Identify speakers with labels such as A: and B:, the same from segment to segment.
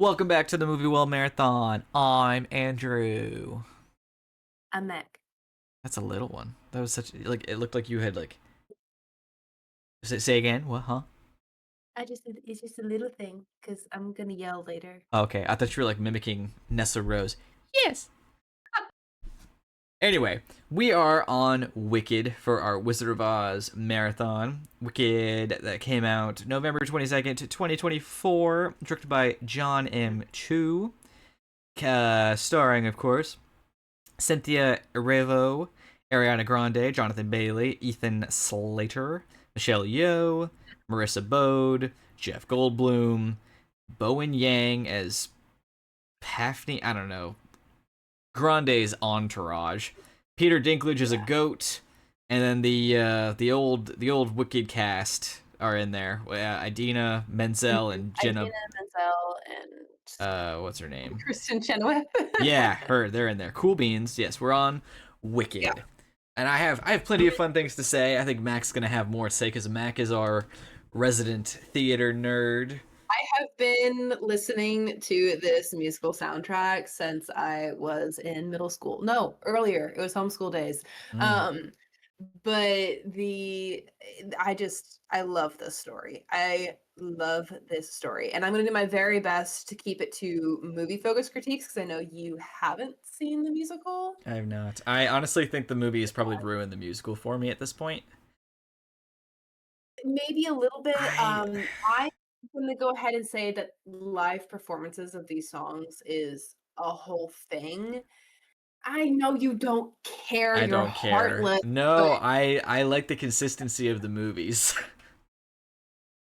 A: Welcome back to the Movie Well Marathon. I'm Andrew.
B: I'm Mac.
A: That's a little one. That was such like it looked like you had like say again. What? Huh?
B: It's just a little thing because I'm gonna yell later.
A: Okay, I thought you were like mimicking Nessa Rose. Yes. Anyway, we are on Wicked for our Wizard of Oz marathon. Wicked that came out November 22nd, 2024, directed by John M. Chu, starring of course Cynthia Erivo, Ariana Grande, Jonathan Bailey, Ethan Slater, Michelle Yeoh, Marissa Bode, Jeff Goldblum, Bowen Yang as Paphne. I don't know. Grande's entourage. Peter Dinklage is a goat, and then the old Wicked cast are in there. Idina Menzel and Jenna.
B: Idina Menzel and
A: What's her name?
B: Kristen Chenoweth.
A: Yeah, her. They're in there. Cool beans. Yes, we're on
B: Yeah.
A: Wicked, and I have plenty of fun things to say. I think Mac's gonna have more to say because Mac is our resident theater nerd.
B: I have been listening to this musical soundtrack since I was in middle school. No, earlier. It was homeschool days.
A: Mm.
B: Um, but I love this story. I love this story. And I'm gonna do my very best to keep it to movie focused critiques because I know you haven't seen the musical.
A: I have not. I honestly think the movie has probably ruined the musical for me at this point.
B: Maybe a little bit.
A: I
B: I'm gonna go ahead and say that live performances of these songs is a whole thing. I know you don't care,
A: I
B: you're
A: don't care.
B: heartless, but
A: No, I like the consistency of the movies,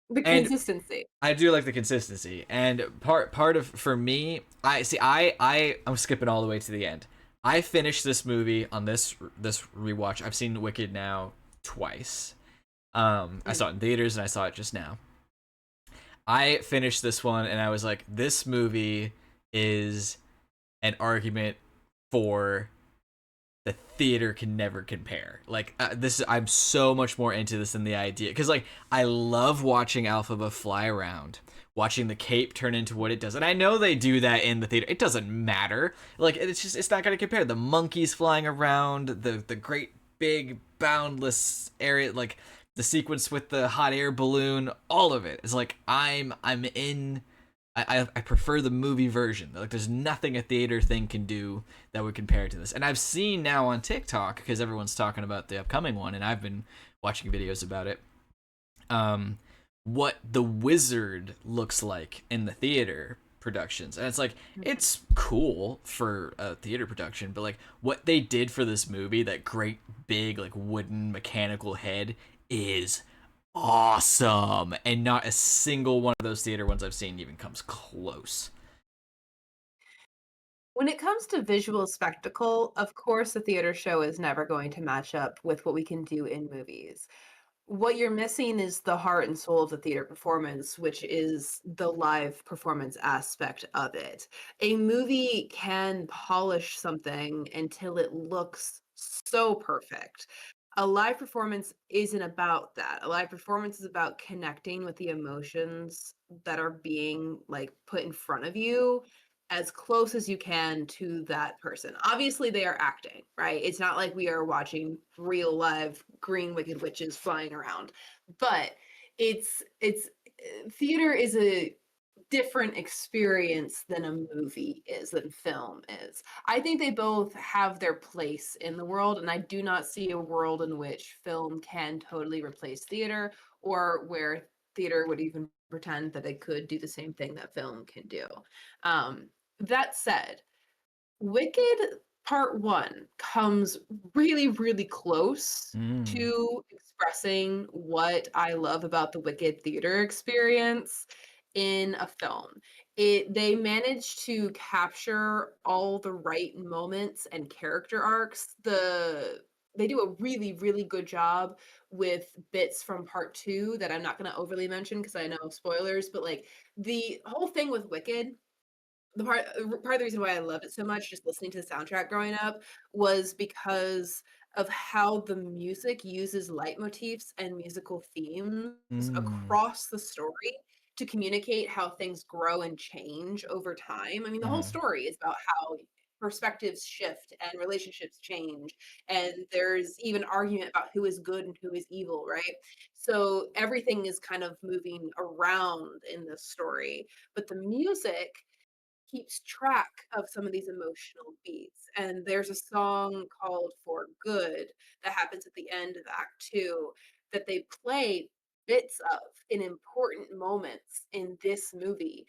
B: the
A: and
B: consistency.
A: I do like the consistency. And part of for me, I see. I'm skipping all the way to the end. I finished this movie on this rewatch. I've seen Wicked now twice. I
B: Mm.
A: saw it in theaters and I saw it just now. I finished this one and I was like, this movie is an argument for the theater can never compare. Like I'm so much more into this than the idea because like I love watching Alphaba fly around, watching the cape turn into what it does, and I know they do that in the theater. It doesn't matter. Like it's not gonna compare. The monkeys flying around, the great big boundless area, like the sequence with the hot air balloon, all of it is like I'm in. I prefer the movie version. Like, there's nothing a theater thing can do that would compare to this. And I've seen now on TikTok because everyone's talking about the upcoming one, and I've been watching videos about it. Um, what the wizard looks like in the theater productions, and it's like it's cool for a theater production, but like what they did for this movie, that great big like wooden mechanical head, is awesome, and not a single one of those theater ones I've seen even comes close.
B: When it comes to visual spectacle, of course, the theater show is never going to match up with what we can do in movies. What you're missing is the heart and soul of the theater performance, which is the live performance aspect of it. A movie can polish something until it looks so perfect. A live performance isn't about that. A live performance is about connecting with the emotions that are being like put in front of you as close as you can to that person. Obviously, they are acting, right? It's not like we are watching real live green wicked witches flying around, but it's theater is a different experience than a movie is, than film is. I think they both have their place in the world, and I do not see a world in which film can totally replace theater or where theater would even pretend that it could do the same thing that film can do. Um, that said, Wicked Part 1 comes really, really close
A: Mm.
B: to expressing what I love about the Wicked theater experience in a film. They managed to capture all the right moments and character arcs. They do a really, really good job with bits from part 2 that I'm not gonna overly mention because I know spoilers, but, like, the whole thing with Wicked, part of the reason why I loved it so much, just listening to the soundtrack growing up, was because of how the music uses leitmotifs and musical themes
A: Mm.
B: across the story to communicate how things grow and change over time. I mean, the whole
A: Mm-hmm.
B: story is about how perspectives shift and relationships change, and there's even argument about who is good and who is evil, right? So everything is kind of moving around in this story, but the music keeps track of some of these emotional beats. And there's a song called For Good that happens at the end of Act Two that they play bits of in important moments in this movie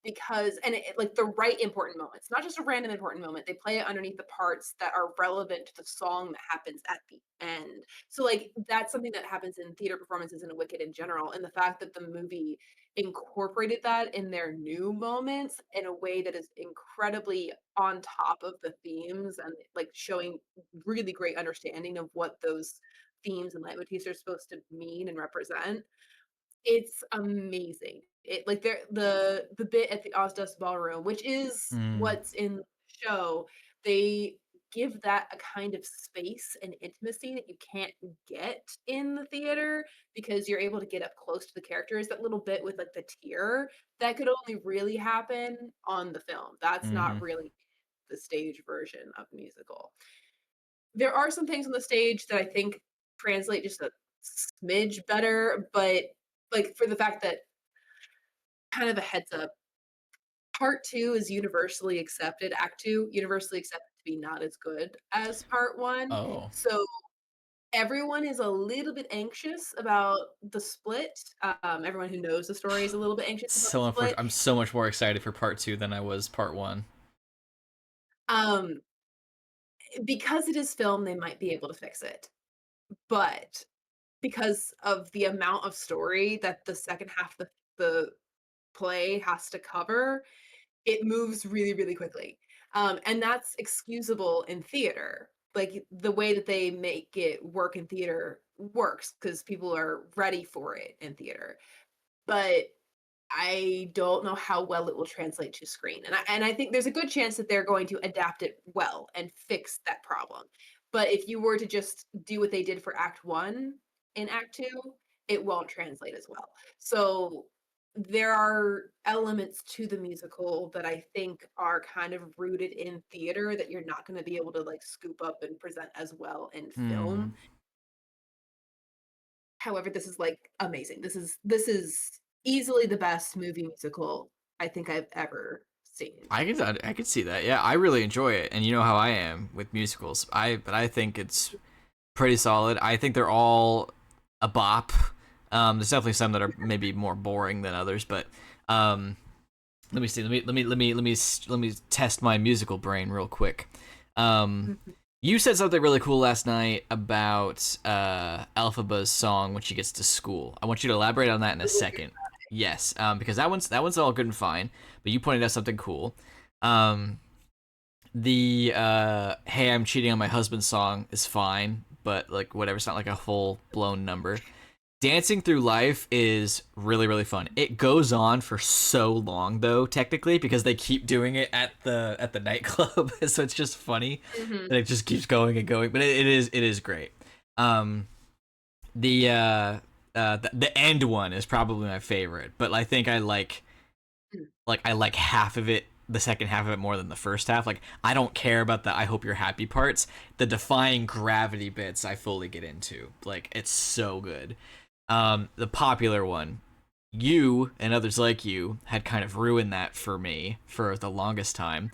B: because like the right important moments, not just a random important moment. They play it underneath the parts that are relevant to the song that happens at the end. So like that's something that happens in theater performances and Wicked in general, and the fact that the movie incorporated that in their new moments in a way that is incredibly on top of the themes and like showing really great understanding of what those themes and leitmotifs are supposed to mean and represent. It's amazing. It like the bit at the Ozdust Ballroom, which is
A: Mm.
B: what's in the show, they give that a kind of space and intimacy that you can't get in the theater because you're able to get up close to the characters. That little bit with like the tear, that could only really happen on the film. That's
A: Mm-hmm.
B: not really the stage version of musical. There are some things on the stage that I think translate just a smidge better, but like for the fact that kind of a heads up, part two is universally accepted, act two, universally accepted to be not as good as part one.
A: Oh,
B: So everyone is a little bit anxious about the split. Everyone who knows the story is a little bit anxious about the split.
A: I'm so much more excited for part two than I was part one.
B: Um, because it is film, they might be able to fix it. But because of the amount of story that the second half of the play has to cover, it moves really, really quickly. And that's excusable in theater. Like the way that they make it work in theater works because people are ready for it in theater. But I don't know how well it will translate to screen. And I think there's a good chance that they're going to adapt it well and fix that problem. But if you were to just do what they did for Act 1 in Act 2, it won't translate as well. So there are elements to the musical that I think are kind of rooted in theater that you're not going to be able to like scoop up and present as well in
A: Hmm.
B: film. However, this is like amazing. This is easily the best movie musical I think I've ever seen.
A: I could see that. Yeah, I really enjoy it, and you know how I am with musicals. But I think it's pretty solid. I think they're all a bop. There's definitely some that are maybe more boring than others, but um, let me see. Let me test my musical brain real quick. Um,
B: Mhm.
A: you said something really cool last night about Elphaba's song when she gets to school. I want you to elaborate on that in a second. Yes, because that one's all good and fine, but you pointed out something cool. Um, the "Hey, I'm cheating on my husband" song is fine, but like whatever, it's not like a full blown number. Dancing Through Life is really really fun. It goes on for so long though, technically, because they keep doing it at the nightclub, so it's just funny
B: Mhm.
A: that it just keeps going and going. But it is great. Um, the end one is probably my favorite, but I think I like half of it, the second half of it more than the first half. Like I don't care about the "I hope you're happy" parts. The defying gravity bits I fully get into. Like it's so good. The popular one, you and others like you had kind of ruined that for me for the longest time.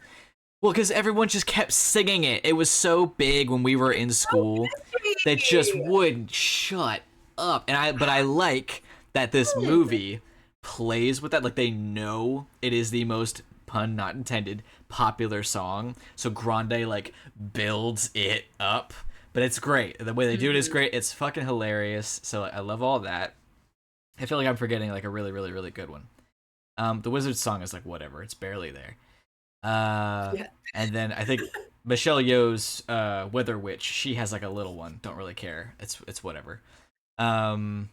A: Well, because everyone just kept singing it. It was so big when we were in
B: So
A: school that just
B: catchy!
A: wouldn't shut up. But I like that this
B: Good.
A: movie plays with that. Like they know it is the most, pun not intended, popular song. So Grande like builds it up, but it's great. The way they do it is
B: Mhm.
A: great. It's fucking hilarious. So I love all that. I feel like I'm forgetting like a really good one. The Wizard song is like whatever. It's barely there. Uh,
B: Yeah.
A: and then I think Michelle Yeoh's Wither Witch, she has like a little one. Don't really care. It's whatever. Um,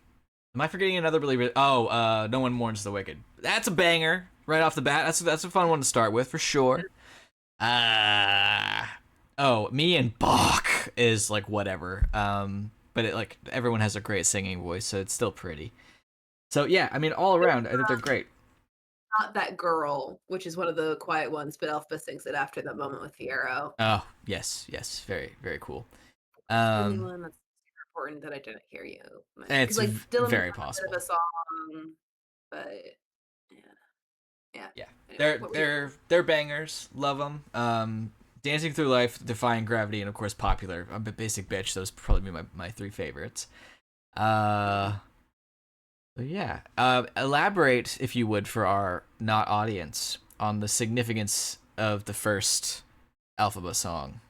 A: am I forgetting another Oh, No One Mourns the Wicked. That's a banger right off the bat. That's a fun one to start with for sure. Uh oh, Me and Bach is like whatever. But it like everyone has a great singing voice, so it's still pretty. So yeah, I mean, all
B: There's
A: around, I think they're great.
B: Not That Girl, which is one of the quiet ones, but Elphaba sings it after that moment with Fiero.
A: Oh yes, yes, very very cool.
B: What's the new
A: Um,
B: one that's super important that I didn't hear you mention? Because
A: it's
B: like Dylan
A: very
B: McDonough did
A: possible.
B: a song, but yeah, yeah.
A: Yeah,
B: Anyway,
A: they're
B: what were you
A: they're they're bangers. Love them. Dancing Through Life, Defying Gravity, and of course Popular. I'm a basic bitch. Those probably be my three favorites.
B: saying?
A: Uh, but yeah. Elaborate if you would for our not audience on the significance of the first Alphaba song.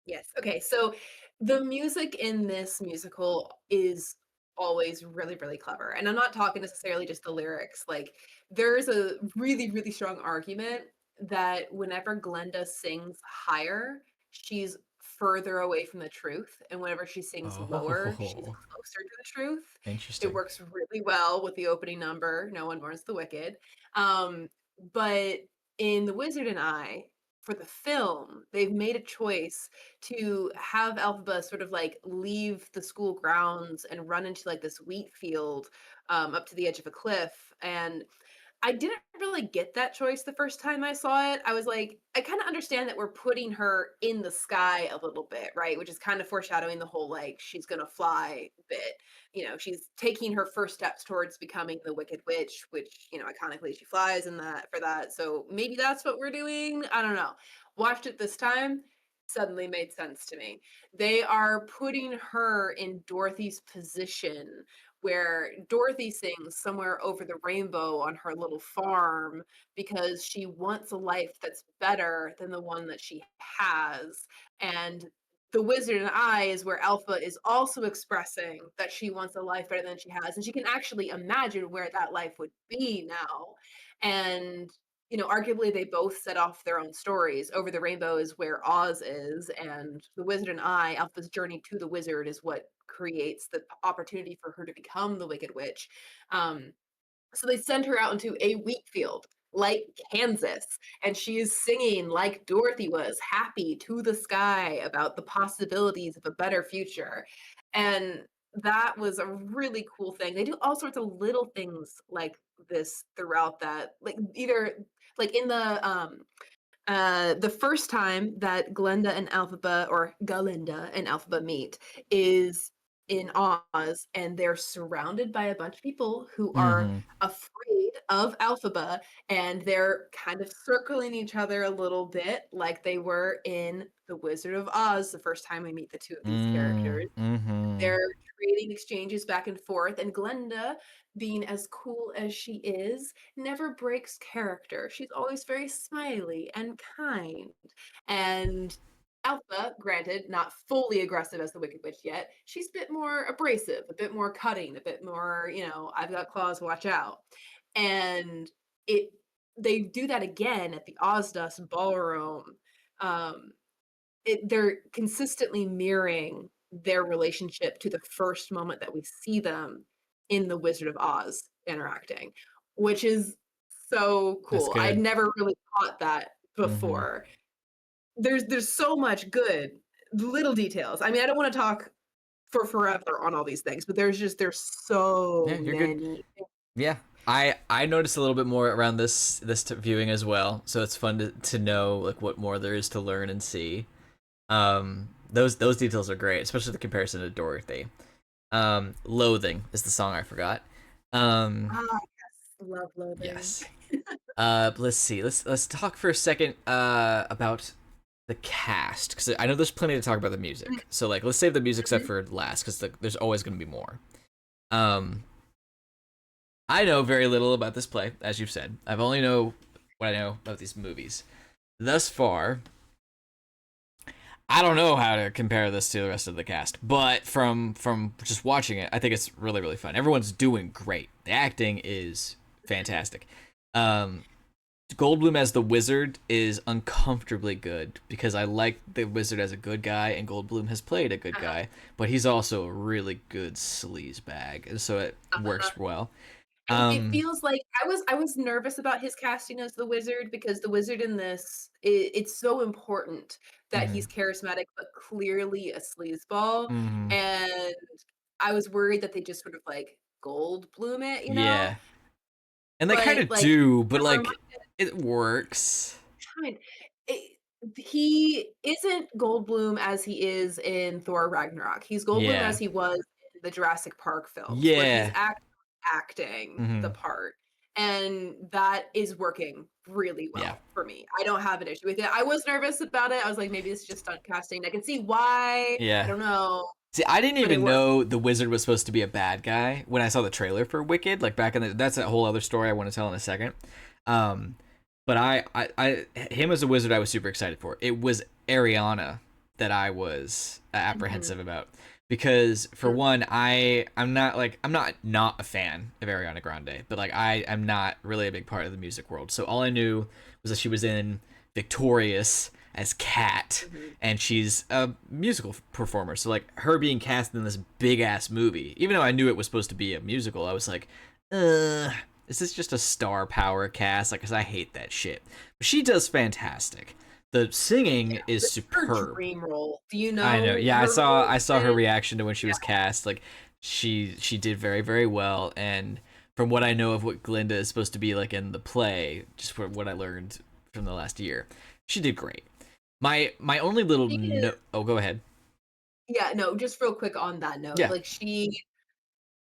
B: Yes. Okay. So the music in this musical is always really, really clever. And I'm not talking necessarily just the lyrics. Like, there's a really, really strong argument that whenever Glenda sings higher, she's further away from the truth. And whenever she sings lower, she's
A: Oh,
B: closer to the truth. It
A: interesting.
B: works really well with the opening number, No One Mourns the Wicked. But in The Wizard and I, for the film, they've made a choice to have Elphaba sort of like leave the school grounds and run into like this wheat field up to the edge of a cliff. And I didn't really get that choice the first time I saw it. I was like, I kind of understand that we're putting her in the sky a little bit, right? Which is kind of foreshadowing the whole like she's gonna fly bit. She's taking her first steps towards becoming the Wicked Witch, which, iconically she flies in that for that. So maybe that's what we're doing. I don't know. Watched it this time, suddenly made sense to me. They are putting her in Dorothy's position where Dorothy sings Somewhere Over the Rainbow on her little farm because she wants a life that's better than the one that she has. And The Wizard and I is where Alpha is also expressing that she wants a life better than she has. And she can actually imagine where that life would be now. And arguably they both set off their own stories. Over the Rainbow is where Oz is, and The Wizard and I, Alpha's journey to the wizard, is what creates the opportunity for her to become the Wicked Witch. So they send her out into a wheat field like Kansas, and she is singing like Dorothy was, happy to the sky about the possibilities of a better future. And that was a really cool thing. They do all sorts of little things like this throughout that, like either like in the first time that Glenda and Alphaba, or Galinda and Alphaba meet, is in Oz, and they're surrounded by a bunch of people who are
A: Mm-hmm.
B: afraid of Alphaba, and they're kind of circling each other a little bit, like they were in The Wizard of Oz the first time we meet the two of these characters.
A: Mm-hmm.
B: They're trading exchanges back and forth, and Glenda, being as cool as she is, never breaks character. She's always very smiley and kind. And Alpha, granted, not fully aggressive as the Wicked Witch yet, she's a bit more abrasive, a bit more cutting, a bit more, I've got claws, watch out. And it they do that again at the Ozdust Ballroom. Um, they're consistently mirroring their relationship to the first moment that we see them in the Wizard of Oz interacting, which is so
A: That's
B: cool. I'd
A: good.
B: never really caught that
A: Mm-hmm.
B: before. There's so much good little details. I mean, I don't want to talk for forever on all these things, but there's
A: Yeah,
B: so
A: you're good.
B: many.
A: Yeah, I noticed a little bit more around this viewing as well. So it's fun to know like what more there is to learn and see. Those details are great, especially the comparison to Dorothy. Loathing is the song I forgot. Um,
B: Ah, yes, love loathing.
A: yes. Let's see. Let's talk for a second about the cast because I know there's plenty to talk about the music. So like, let's save the music stuff
B: Mhm.
A: for last because there's always going to be more. Um, I know very little about this play, as you've said. I've only know what I know about these movies. Thus far, I don't know how to compare this to the rest of the cast, but from just watching it, I think it's really really fun. Everyone's doing great. The acting is fantastic. Um, Goldblum as the wizard is uncomfortably good because I like the wizard as a good guy, and Goldblum has played a good
B: Uh-huh.
A: guy, but he's also a really good sleaze bag, and so it
B: Uh-huh.
A: works well.
B: It
A: Um,
B: feels like I was nervous about his casting as the wizard, because the wizard in this, it's so important that
A: mhm,
B: he's charismatic but clearly a sleazeball,
A: mhm.
B: and I was worried that they just sort of like Goldblum it, you know?
A: Yeah. And they kind
B: But,
A: of
B: like,
A: do, but
B: I'm
A: like it works.
B: reminded it he isn't Goldblum as he is in Thor: Ragnarok. He's Goldblum
A: Yeah.
B: as he was in the Jurassic Park films, where he's
A: Yeah.
B: acting the
A: Hmm.
B: part, and that is working really
A: Yeah.
B: well for me. I don't have an issue with it. I was nervous about it. I was like, "Maybe it's just stunt casting." I can see why. I
A: Yeah.
B: don't know,
A: See, I didn't
B: but it
A: even
B: worked.
A: know the wizard was supposed to be a bad guy when I saw the trailer for Wicked. Like back in the, that's a whole other story I want to tell in a second. Um, but him as a wizard, I was super excited for. It was Ariana that I was
B: Mhm.
A: apprehensive about because for
B: Mm,
A: one, I'm not a fan of Ariana Grande, but like I am not really a big part of the music world. So all I knew was that she was in Victorious as Cat,
B: mhm.
A: and she's a musical performer. So like her being cast in this big ass movie, even though I knew it was supposed to be a musical, I was like, is this just a star power cast? Like, cause I hate that shit. But she does fantastic. The singing is
B: This is her
A: superb.
B: dream role. Do you
A: I know.
B: know
A: Yeah, I
B: her
A: saw
B: role
A: I saw her
B: in?
A: reaction to when she was cast. Like she did very very well, and from what I know of what Glinda is supposed to be like in the play, just from what I learned from the last year, she did great. My only little
B: She
A: no.
B: is
A: Oh, go ahead.
B: yeah, no, just real quick on that note,
A: Yeah.
B: like,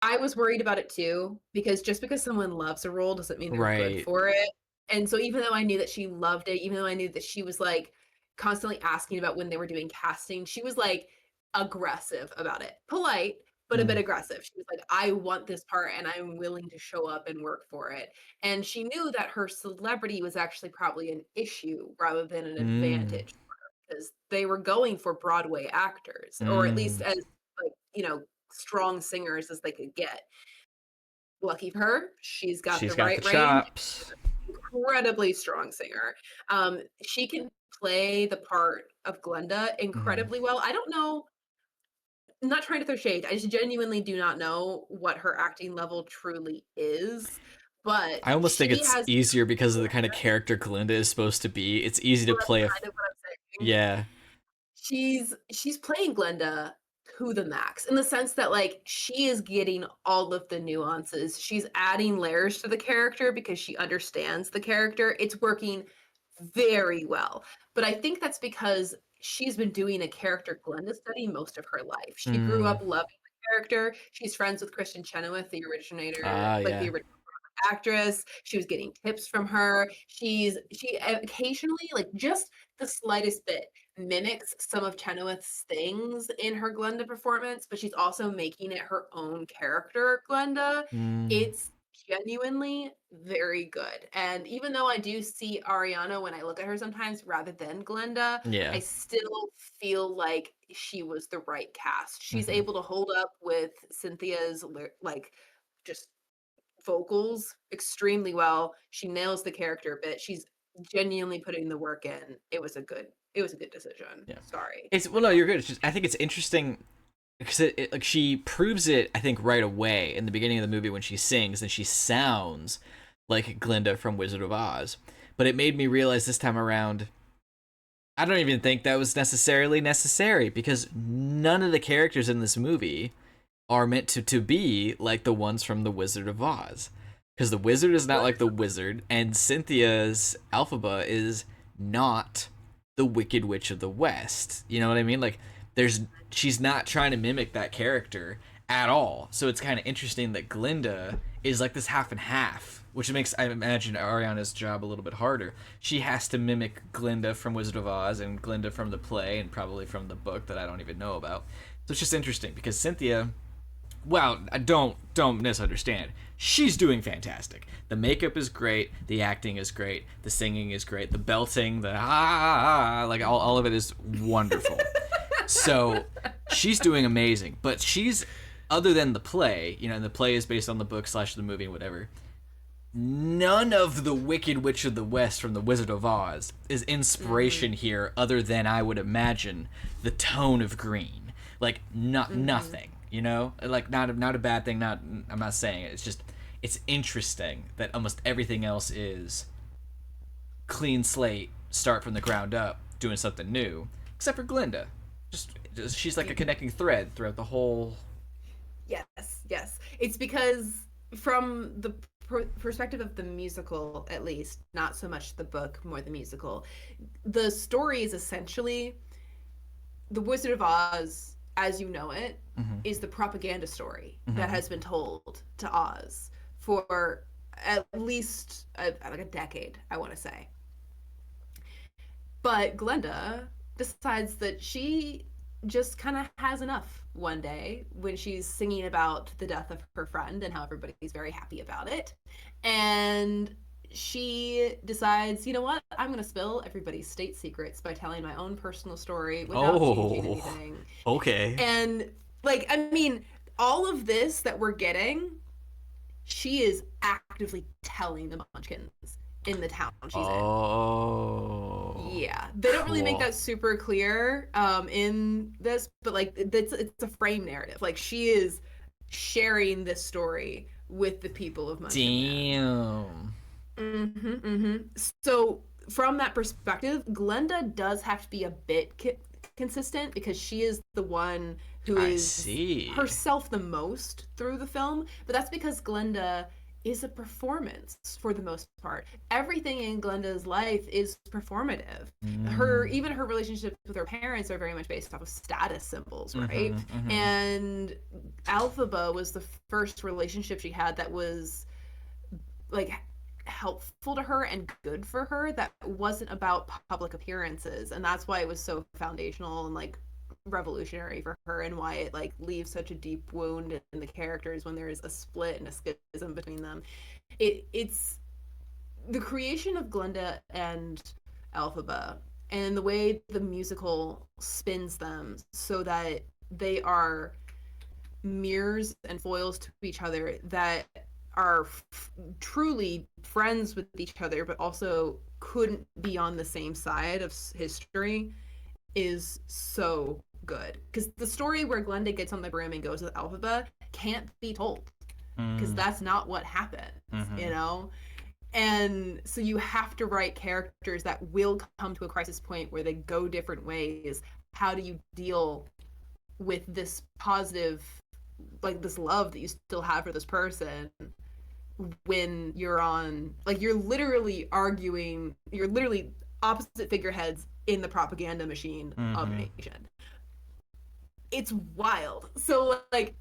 B: I was worried about it too, because just because someone loves a role doesn't mean they're good
A: Right.
B: for it, and so even though I knew that she loved it, even though I knew that she was, like, constantly asking about when they were doing casting, she was, like, aggressive about it. Polite, but a bit
A: Mm.
B: aggressive. She was like, "I want this part, and I'm willing to show up and work for it," and she knew that her celebrity was actually probably an issue rather than an
A: Mm.
B: advantage because they were going for Broadway actors, or at least
A: Mm.
B: as, like, strong singers as they could get. Lucky for her, she's got the
A: She's got the
B: right range,
A: chops.
B: incredibly strong singer. She can play the part of Glenda
A: Hmm.
B: incredibly well. I don't know, I'm not trying to throw shade, I just genuinely do not know what her acting level truly is, but
A: I almost think
B: she
A: it's
B: has
A: easier because of the kind of character Glinda is supposed to be. It's easy to
B: well, that's
A: play a
B: kind of what I'm saying.
A: yeah.
B: She's playing Glenda to the max in the sense that, like, she is getting all of the nuances. She's adding layers to the character because she understands the character. It's working very well. But I think that's because she's been doing a character Glenda study most of her life. She grew
A: Mm.
B: up loving the character. She's friends with Kristen Chenoweth, the originator,
A: Ah,
B: like the
A: yeah.
B: original actress. She was getting tips from her. She occasionally, like, just the slightest bit, mimics some of Chenoweth's things in her Glenda performance, but she's also making it her own character, Glenda.
A: Mm.
B: It's genuinely very good. And even though I do see Ariana when I look at her sometimes rather than Glenda,
A: Yeah.
B: I still feel like she was the right cast. She's
A: Hmm.
B: able to hold up with Cynthia's like just vocals extremely well. She nails the character bit. She's genuinely putting the work in. It was a good decision.
A: Yeah.
B: Sorry.
A: It's well, no, you're good. It's just I think it's interesting because like she proves it. I think right away in the beginning of the movie when she sings and she sounds like Glinda from Wizard of Oz. But it made me realize this time around. I don't even think that was necessarily necessary because none of the characters in this movie are meant to be like the ones from the Wizard of Oz. Because the wizard is not
B: What?
A: like the wizard, and Cynthia's Alphaba is not the Wicked Witch of the West. You know what I mean? Like, there's she's not trying to mimic that character at all. So it's kind of interesting that Glinda is like this half and half, which makes I imagine Ariana's job a little bit harder. She has to mimic Glinda from Wizard of Oz and Glinda from the play and probably from the book that I don't even know about. So it's just interesting because Cynthia, well, don't misunderstand. She's doing fantastic. The makeup is great, the acting is great, the singing is great, the belting, the like all of it is wonderful. So she's doing amazing. But she's other than the play, and the play is based on the book slash the movie, whatever. None of the Wicked Witch of the West from the Wizard of Oz is inspiration
B: Mhm.
A: here, other than I would imagine the tone of green. Like
B: Mhm.
A: nothing, like not a bad thing. Not I'm not saying it. It's just it's interesting that almost everything else is clean slate, start from the ground up, doing something new, except for Glinda. Just she's like a
B: Mhm.
A: connecting thread throughout the whole.
B: Yes, yes. It's because from the perspective of the musical, at least, not so much the book, more the musical, the story is essentially the Wizard of Oz, as you know it,
A: Mm-hmm.
B: is the propaganda story that
A: Mm-hmm.
B: has been told to Oz for at least like a decade, I want to say. But Glenda decides that she just kind of has enough one day when she's singing about the death of her friend and how everybody's very happy about it. And she decides, you know what? I'm going to spill everybody's state secrets by telling my own personal story without changing
A: Oh,
B: anything.
A: okay.
B: And, like, I mean, all of this that we're getting, she is actively telling the Munchkins in the town she's in.
A: Oh,
B: Yeah, they don't really make
A: cool.
B: that super clear in this, but like it's a frame narrative. Like she is sharing this story with the people of Munchkinland.
A: Damn.
B: Mm-hmm. So from that perspective, Glenda does have to be a bit consistent because she is the one who
A: I
B: is
A: see.
B: herself the most through the film. But that's because Glenda is a performance for the most part. Everything in Glenda's life is performative. Her
A: Mm.
B: even her relationships with her parents are very much based off of status symbols, right?
A: Mm-hmm. Mm-hmm.
B: And Alphaba was the first relationship she had that was like helpful to her and good for her that wasn't about public appearances, and that's why it was so foundational and like revolutionary for her, and why it like leaves such a deep wound in the characters when there is a split and a schism between them. It's the creation of Glenda and Alphaba and the way the musical spins them so that they are mirrors and foils to each other that are truly friends with each other, but also couldn't be on the same side of history, is so good. Because the story where Glenda gets on the broom and goes with Alphaba can't be told, because
A: Mm.
B: that's not what happens, you
A: Mm-hmm.
B: know? And so you have to write characters that will come to a crisis point where they go different ways. How do you deal with this positive, like this love that you still have for this person when you're on, like, you're literally arguing, you're literally opposite figureheads in the propaganda machine of a
A: Mm-hmm.
B: nation. It's wild. So like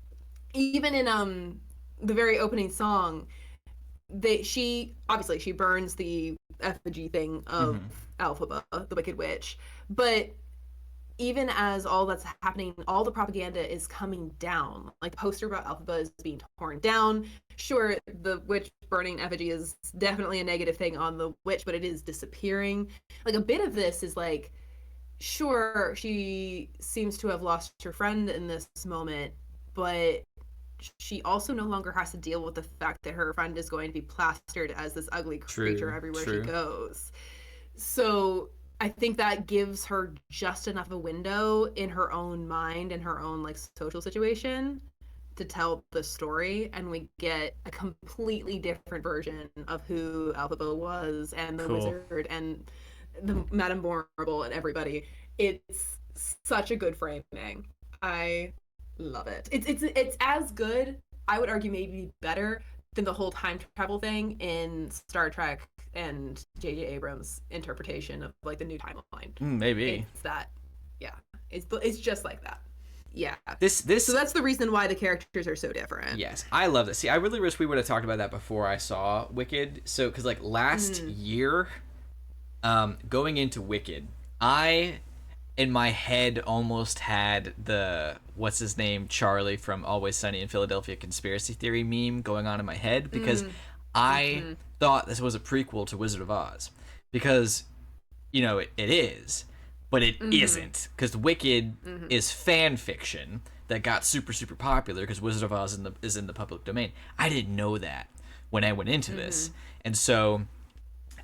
B: even in the very opening song, she obviously she burns the effigy thing of
A: Mm-hmm.
B: Alphaba, the Wicked Witch, but even as all that's happening, all the propaganda is coming down. Like the poster about Alphaba is being torn down. Sure, the witch burning effigy is definitely a negative thing on the witch, but it is disappearing. Like a bit of this is like, sure, she seems to have lost her friend in this moment, but she also no longer has to deal with the fact that her friend is going to be plastered as this ugly creature
A: True.
B: everywhere she
A: True.
B: goes. So I think that gives her just enough of a window in her own mind and her own like social situation to tell the story, and we get a completely different version of who Alphaba was and the
A: Cool.
B: wizard and the Madame Marble and everybody. It's such a good framing. I love it. It's as good, I would argue maybe better than the whole time travel thing in Star Trek and J.J. Abrams' interpretation of like the new timeline.
A: Maybe.
B: It's that, yeah. It's just like that. Yeah. So
A: This
B: that's the reason why the characters are so different.
A: Yes, I love this. See, I really wish we would have talked about that before I saw Wicked. So, because like last
B: Mm,
A: year, going into Wicked, I in my head almost had the what's his name Charlie from Always Sunny in Philadelphia conspiracy theory meme going on in my head because
B: mm,
A: I
B: mm-hmm,
A: thought this was a prequel to Wizard of Oz because it is, but it
B: mm-hmm,
A: isn't because Wicked
B: mm-hmm,
A: is fan fiction that got super super popular because Wizard of Oz is in the public domain. I didn't know that when I went into
B: mm-hmm,
A: this, and so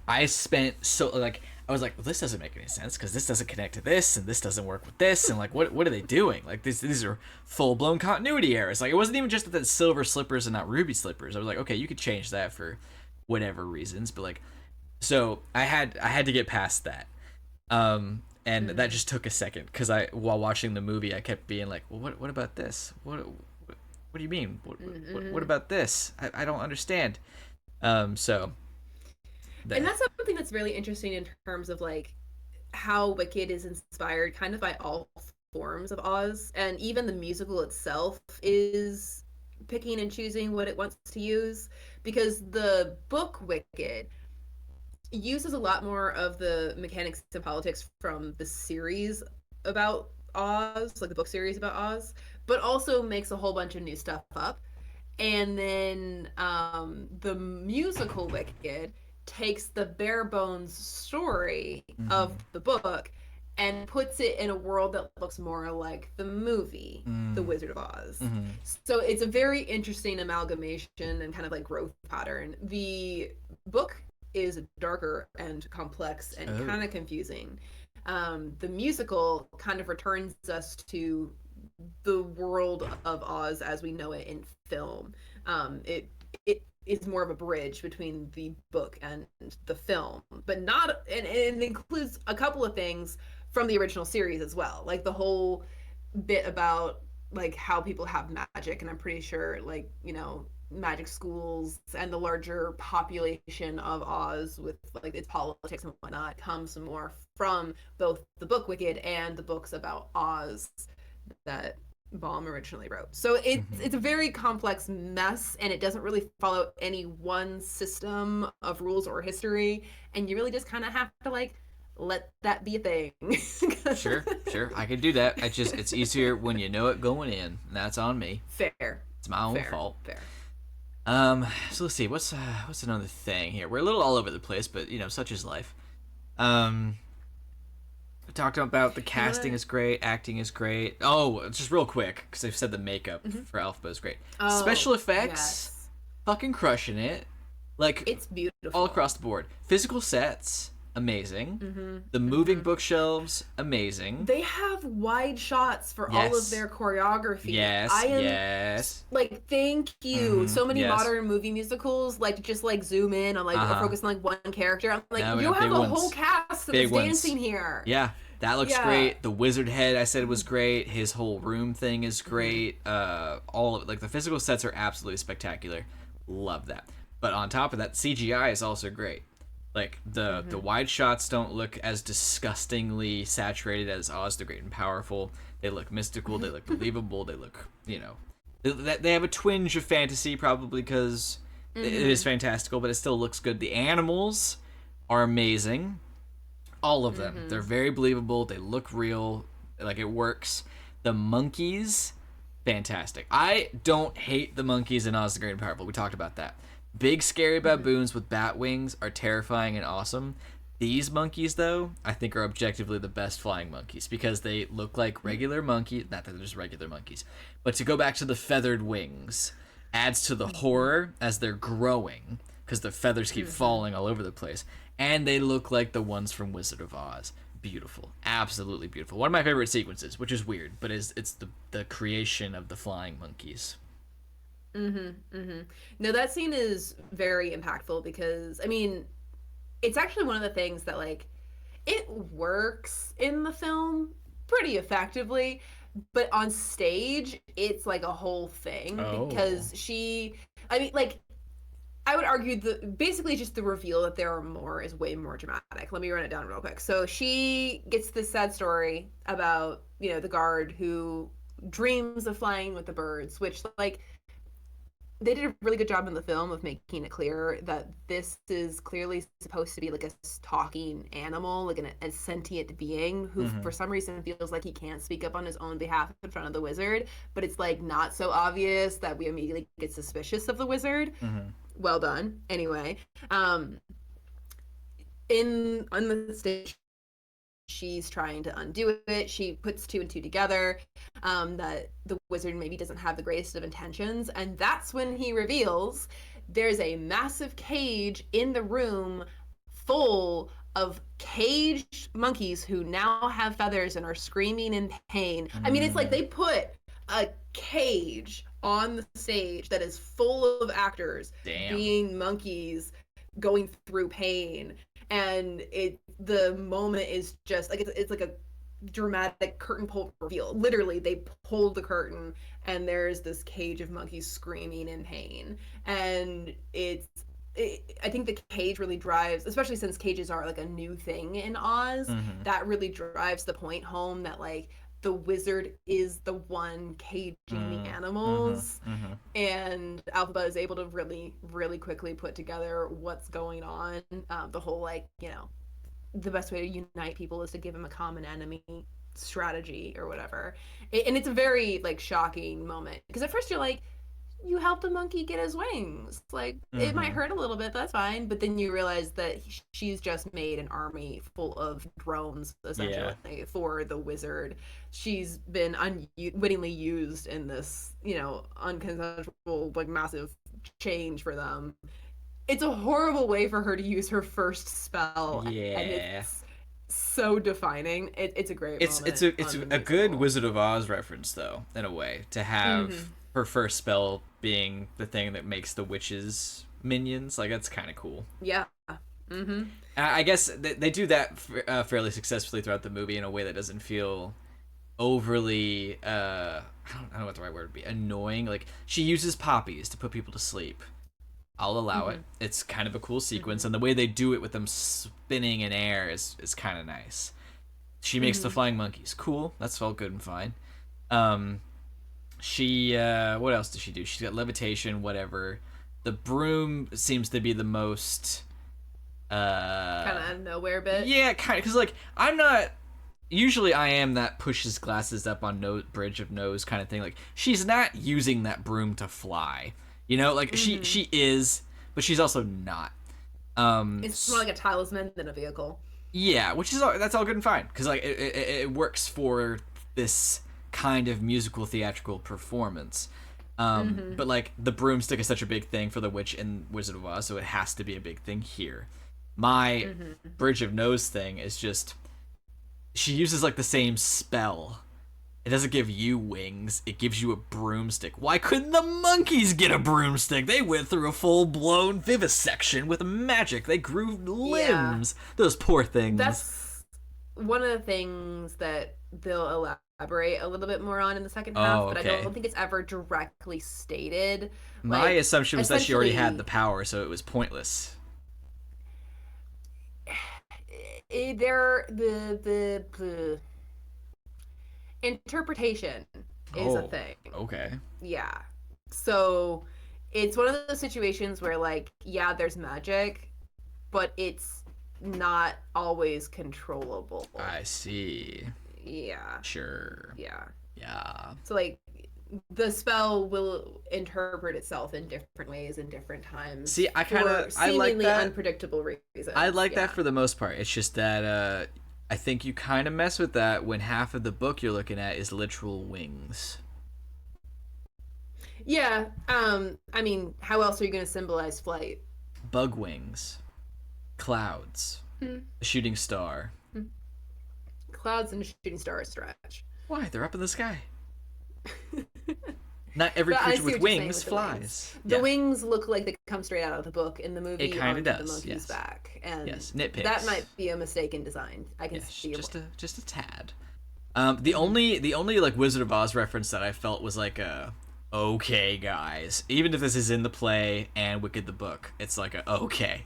A: I spent so like I was like, well, this doesn't make any sense because this doesn't connect to this and this doesn't work with this and like what are they doing? Like these are full blown continuity errors. Like it wasn't even just that it's silver slippers and not ruby slippers. I was like, okay, you could change that for whatever reasons, but like so I had to get past that. And that
B: mm-hmm.
A: just took a second because I while watching the movie I kept being like, well, what about this? What What do you mean? What
B: Mm-hmm.
A: about this? I don't understand. So
B: And
A: the
B: that's something that's really interesting in terms of like how Wicked is inspired kind of by all forms of Oz, and even the musical itself is picking and choosing what it wants to use, because the book Wicked uses a lot more of the mechanics and politics from the series about Oz, like the book series about Oz, but also makes a whole bunch of new stuff up. And then the musical Wicked takes the bare bones story of
A: mm-hmm.
B: the book and puts it in a world that looks more like the movie, The
A: Mm,
B: Wizard of Oz.
A: mm-hmm.
B: So it's a very interesting amalgamation and kind of like growth pattern. The book is darker and complex and
A: Oh.
B: kind of confusing. The musical kind of returns us to the world of Oz as we know it in film. It is more of a bridge between the book and the film, but not, and it includes a couple of things from the original series as well, like the whole bit about like how people have magic, and I'm pretty sure like magic schools and the larger population of Oz with like its politics and whatnot comes more from both the book Wicked and the books about Oz that Baum originally wrote. So it's a
A: Mm-hmm.
B: very complex mess, and it doesn't really follow any one system of rules or history, and you really just kind of have to like let that be a thing.
A: Sure, sure. I could do that. It's easier when you know it going in. And that's on me.
B: Fair,
A: It's my own
B: fair,
A: fault.
B: fair.
A: So let's see. What's another thing here? We're a little all over the place, but such is life. Um, we talked about the
B: You
A: casting
B: wanna?
A: is great, acting is great. Oh, just real quick because I've said the makeup
B: Mm-hmm.
A: for Alphaba is great.
B: Oh
A: Special effects,
B: yes,
A: fucking crushing it. Like
B: it's
A: all
B: beautiful.
A: across the board. Physical sets, amazing.
B: Mm-hmm.
A: The moving
B: Mm-hmm.
A: bookshelves, amazing.
B: They have wide shots for all of
A: Yes,
B: their choreography.
A: yes,
B: I am
A: yes.
B: like, thank you.
A: Mm-hmm.
B: So many
A: Yes.
B: modern movie musicals like just like zoom in on like
A: Uh
B: or
A: huh.
B: focus on like one character. I'm like,
A: Now we
B: you
A: got
B: have
A: big
B: a whole
A: ones.
B: cast
A: Big
B: that's
A: ones.
B: dancing here.
A: Yeah, that looks
B: Yeah.
A: great. The wizard head I said was great. His whole room thing is
B: Mm-hmm.
A: great. All of it. Like the physical sets are absolutely spectacular. Love that. But on top of that, CGI is also great. Like the
B: Mm-hmm.
A: wide shots don't look as disgustingly saturated as Oz the Great and Powerful. They look mystical. They look believable. They look they have a twinge of fantasy probably because it is
B: Mm-hmm.
A: fantastical, but it still looks good. The animals are amazing, all of them. They're
B: Mm-hmm.
A: very believable. They look real. Like it works. The monkeys, fantastic. I don't hate the monkeys in Oz the Great and Powerful. We talked about that. Big scary
B: Mm-hmm.
A: baboons with bat wings are terrifying and awesome. These monkeys, though, I think are objectively the best flying monkeys because they look like regular monkeys. Not that they're just regular monkeys, but to go back to the feathered wings adds to the
B: Mm-hmm.
A: horror as they're growing because the feathers keep
B: Mm-hmm.
A: falling all over the place, and they look like the ones from Wizard of Oz. Beautiful, absolutely beautiful. One of my favorite sequences, which is weird, but it's the creation of the flying monkeys.
B: Mm-hmm. Mm-hmm. No, that scene is very impactful because I mean, it's actually one of the things that like it works in the film pretty effectively, but on stage it's like a whole thing
A: Oh.
B: because I mean like I would argue the basically just the reveal that there are more is way more dramatic. Let me run it down real quick. So she gets this sad story about, the guard who dreams of flying with the birds, which like they did a really good job in the film of making it clear that this is clearly supposed to be like a talking animal, like a sentient being who,
A: Mm-hmm.
B: for some reason, feels like he can't speak up on his own behalf in front of the wizard. But it's like not so obvious that we immediately get suspicious of the wizard.
A: Mm-hmm.
B: Well done. Anyway, um, in on the stage she's trying to undo it. She puts two and two together, that the wizard maybe doesn't have the greatest of intentions. And that's when he reveals there's a massive cage in the room full of caged monkeys who now have feathers and are screaming in pain. I mean, it's like
A: Mm.
B: they put a cage on the stage that is full of actors
A: Damn.
B: being monkeys going through pain, and the moment is just like it's like a dramatic curtain pull reveal. Literally, they pulled the curtain and there's this cage of monkeys screaming in pain. And I think the cage really drives, especially since cages are like a new thing in Oz,
A: Mm-hmm.
B: that really drives the point home that like the wizard is the one caging the
A: Mm-hmm.
B: animals.
A: Mm-hmm.
B: And Alphaba is able to really, really quickly put together what's going on. The whole, like, the best way to unite people is to give them a common enemy strategy or whatever. And it's a very, like, shocking moment. Because at first you're like, you helped a monkey get his wings. Like, it might
A: Mm-hmm.
B: hurt a little bit, but that's fine. But then you realize that she's just made an army full of drones,
A: Yeah.
B: essentially, for the wizard. She's been unwittingly used in this, unconsensual, like, massive change for them. It's a horrible way for her to use her first spell, and
A: Yeah.
B: it's so defining. It's a great
A: It's
B: moment
A: a
B: on the
A: a good
B: musical.
A: Wizard of Oz reference though, in a way, to have
B: Mm-hmm.
A: her first spell being the thing that makes the witches minions. Like that's kind of cool.
B: Yeah. Mm-hmm.
A: I guess they do that fairly successfully throughout the movie in a way that doesn't feel overly I don't know what the right word would be, annoying. Like she uses poppies to put people to sleep. I'll allow
B: Mm-hmm.
A: it. It's kind of a cool sequence,
B: Mm-hmm.
A: and the way they do it with them spinning in air is kind of nice. She makes the
B: Mm-hmm.
A: flying monkeys. Cool. That's all good and fine. Um, she what else does she do? She's got levitation, whatever. The broom seems to be the most
B: Kind of out of nowhere bit.
A: yeah, kind of cuz like I'm not usually I am that pushes glasses up on bridge of nose kind of thing. Like she's not using that broom to fly. You know, like
B: Mm-hmm.
A: she is, but she's also not. Um
B: It's more like a talisman than a vehicle.
A: Yeah, which is that's all good and fine because like it works for this kind of musical theatrical performance.
B: Mm-hmm.
A: But like the broomstick is such a big thing for the witch in Wizard of Oz, so it has to be a big thing here. My
B: Mm-hmm.
A: bridge of nose thing is just she uses like the same spell. It doesn't give you wings, it gives you a broomstick. Why couldn't the monkeys get a broomstick? They went through a full blown vivisection with magic. They grew
B: Yeah.
A: limbs. Those poor things.
B: That's one of the things that they'll elaborate a little bit more on in the second half,
A: Oh,
B: but I
A: okay.
B: don't think it's ever directly stated.
A: My
B: Like,
A: assumption was that she already had the
B: essentially,
A: power, so it was pointless.
B: they're the interpretation is a
A: Oh,
B: thing.
A: okay.
B: Yeah. So it's one of those situations where, like, yeah, there's magic, but it's not always controllable.
A: I see.
B: Yeah.
A: Sure.
B: Yeah.
A: Yeah.
B: So, like, the spell will interpret itself in different ways in different times
A: See,
B: for
A: I like
B: seemingly
A: that.
B: unpredictable
A: I
B: reasons.
A: like that
B: Yeah.
A: for the most part. It's just that I think you kind of mess with that when half of the book you're looking at is literal wings.
B: Yeah. I mean, how else are you going to symbolize flight?
A: Bug wings, clouds,
B: Hmm.
A: a shooting star.
B: Clouds and shooting stars stretch.
A: Why? They're up in the sky. Not every
B: But I
A: creature
B: see
A: with
B: what you're saying
A: wings
B: with the wings.
A: flies.
B: The
A: Yeah,
B: wings look like they come straight out of the book. In the
A: it
B: movie,
A: kind of
B: on the
A: does.
B: monkey's
A: Yes.
B: back, and
A: Yes.
B: that
A: Nitpicks.
B: might be a mistake in design. I can
A: Yes,
B: see your point.
A: just a tad.
B: Mm-hmm.
A: The only like Wizard of Oz reference that I felt was like a okay guys, even if this is in the play and Wicked the book, it's like a okay,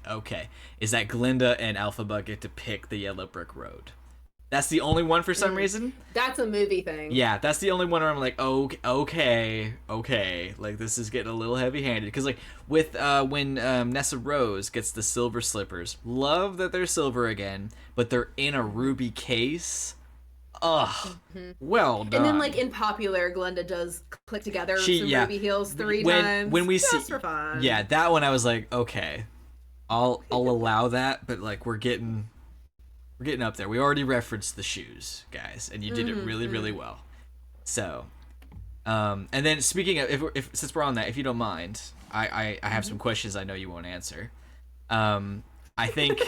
A: is that Glinda and Alphaba get to pick the yellow brick road. That's the only one for some
B: Mm.
A: reason.
B: That's a movie thing.
A: Yeah, that's the only one where I'm like, okay, like this is getting a little heavy-handed because like with when Nessa Rose gets the silver slippers, love that they're silver again, but they're in a ruby case. Ugh,
B: Mhm.
A: well
B: And then, like,
A: done.
B: in Popular, Glenda does click together
A: She
B: some
A: yeah,
B: ruby heels three
A: when
B: times
A: we
B: just
A: see
B: for fun.
A: yeah that one I was like okay, I'll allow that, but like we're getting up there. We already referenced the shoes, guys, and you did it
B: Mm-hmm,
A: really
B: mm-hmm,
A: well. So and then speaking of, if since we're on that, if you don't mind, I have
B: mm-hmm.
A: some questions I know you won't answer. Um, I think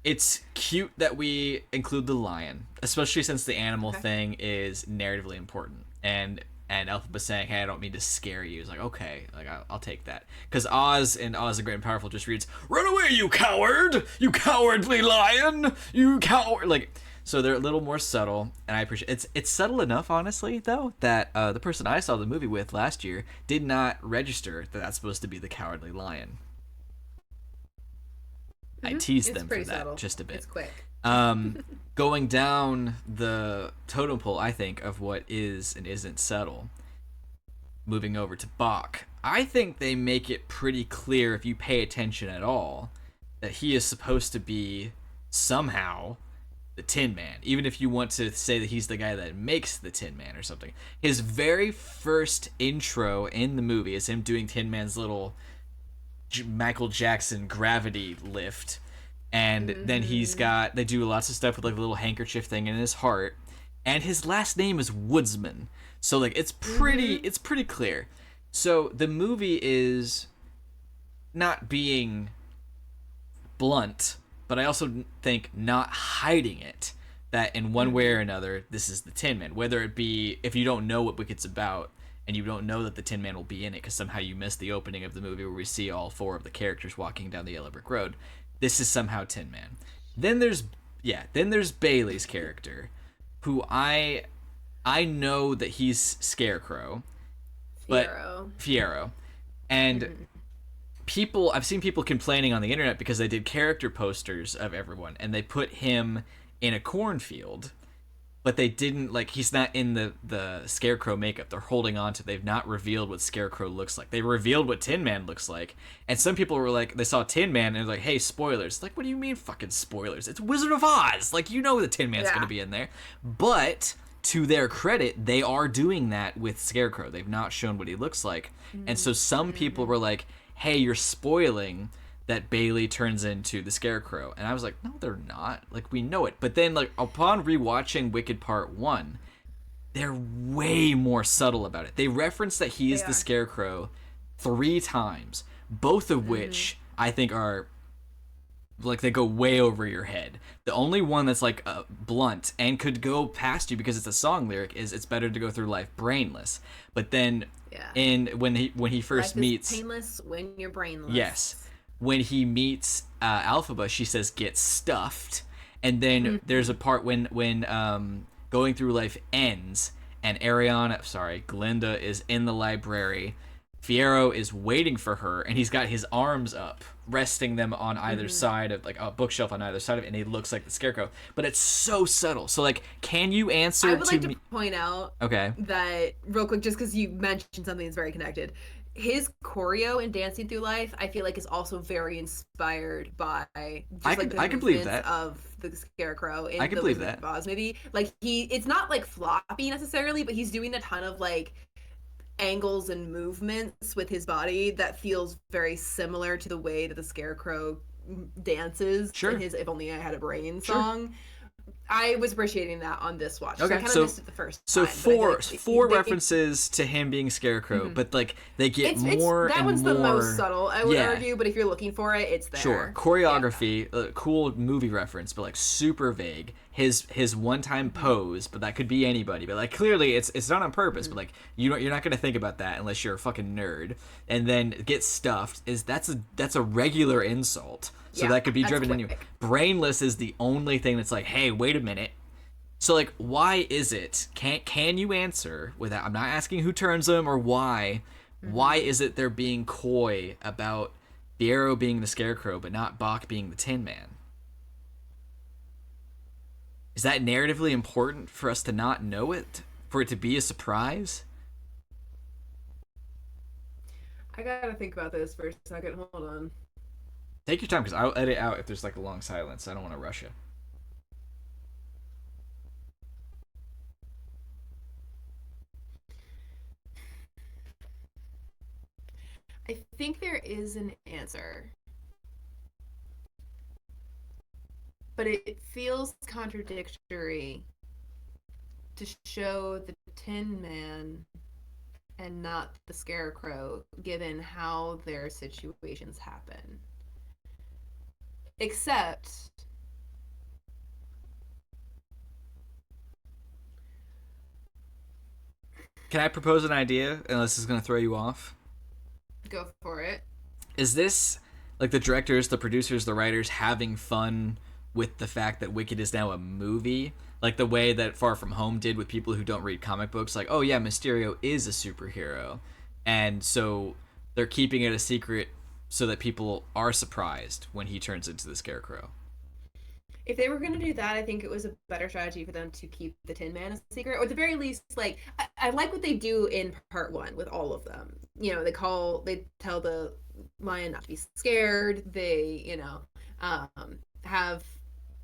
A: it's cute that we include the lion, especially since the animal
B: Okay.
A: thing is narratively important. And Elphaba saying, "Hey, I don't mean to scare you." Is like, okay, like I'll take that. Because Oz and Oz the Great and Powerful just reads, "Run away, you coward! You cowardly lion! You coward!" Like So they're a little more subtle, and I appreciate it's subtle enough, honestly, though, that the person I saw the movie with last year did not register that that's supposed to be the Cowardly Lion. I teased
B: It's
A: them for
B: pretty
A: that
B: subtle.
A: just a bit.
B: It's quick.
A: Um, Going down the totem pole, I think, of what is and isn't subtle, moving over to Bach, I think they make it pretty clear, if you pay attention at all, that he is supposed to be somehow the Tin Man, even if you want to say that he's the guy that makes the Tin Man or something. His very first intro in the movie is him doing Tin Man's little Michael Jackson gravity lift, and then they do lots of stuff with like a little handkerchief thing in his heart, and his last name is Woodsman, so like it's pretty clear. So the movie is not being blunt, but I also think not hiding it, that in one way or another this is the Tin Man, whether it be if you don't know what Wicked's about and you don't know that the Tin Man will be in it because somehow you missed the opening of the movie where we see all four of the characters walking down the yellow brick road. This is somehow Tin Man. Then there's Bailey's character, who I know that he's Scarecrow, but Fierro, and I've seen people complaining on the internet because they did character posters of everyone and they put him in a cornfield, but they didn't, like, he's not in the Scarecrow makeup. They're holding on to, they've not revealed what Scarecrow looks like. They revealed what Tin Man looks like, and some people were like, they saw Tin Man and they're like, hey, spoilers. Like, what do you mean fucking spoilers? It's Wizard of Oz. Like, you know the Tin Man's gonna be in there. But to their credit, they are doing that with Scarecrow. They've not shown what he looks like. And so some people were like, hey, you're spoiling that Bailey turns into the Scarecrow. And I was like, no, they're not. Like, we know it. But then, like, upon rewatching Wicked Part 1, they're way more subtle about it. They reference that he is the Scarecrow 3 times, both of which I think are, like, they go way over your head. The only one that's, like, blunt and could go past you because it's a song lyric is "It's better to go through life brainless." But then when he first
B: life
A: meets,
B: is painless when you're brainless.
A: Yes. When he meets Alphaba, she says, "Get stuffed," and then there's a part when Going Through Life ends, and Glinda is in the library. Fierro is waiting for her, and he's got his arms up, resting them on either side of, like, a bookshelf on either side of it, and he looks like the Scarecrow. But it's so subtle. So, like, can you answer?
B: I would like to point out,
A: okay,
B: that real quick, just because you mentioned something that's very connected. His choreo in Dancing Through Life, I feel like, is also very inspired by just the
A: I can believe that
B: of the Scarecrow in
A: I can
B: the
A: believe
B: Wizard
A: that.
B: of Oz movie. Like, it's not like floppy necessarily, but he's doing a ton of like angles and movements with his body that feels very similar to the way that the Scarecrow dances in his "If Only I Had a Brain" song. I was appreciating that on this watch. Okay, so I kind of missed it the first time.
A: So four references to him being Scarecrow, but like they get more
B: that
A: and
B: one's
A: more.
B: The most subtle, I would argue, but if you're looking for it, it's there.
A: Sure, choreography, cool movie reference, but like super vague. His one-time pose, but that could be anybody. But like clearly, it's not on purpose. But like you're not gonna think about that unless you're a fucking nerd. And then "get stuffed" that's a regular insult. So that could be driven in you. Brainless is the only thing that's like, hey, wait a minute. So like, why is it? Can you answer without? I'm not asking who turns them or why. Why is it they're being coy about Fierro being the Scarecrow but not Bach being the Tin Man? Is that narratively important for us to not know it? For it to be a surprise?
B: I gotta think about this for a second. Hold on.
A: Take your time, because I'll edit out if there's like a long silence. I don't want to rush you.
B: I think there is an answer, but it feels contradictory to show the Tin Man and not the Scarecrow, given how their situations happen. Except,
A: can I propose an idea, unless it's going to throw you off?
B: Go for it.
A: Is this like the directors, the producers, the writers having fun with the fact that Wicked is now a movie, like the way that Far From Home did with people who don't read comic books. Like, oh yeah, Mysterio is a superhero, and so they're keeping it a secret so that people are surprised when he turns into the Scarecrow.
B: If they were going to do that, I think it was a better strategy for them to keep the Tin Man a secret, or at the very least, like I like what they do in part one with all of them. You know, they tell the lion not to be scared. They, have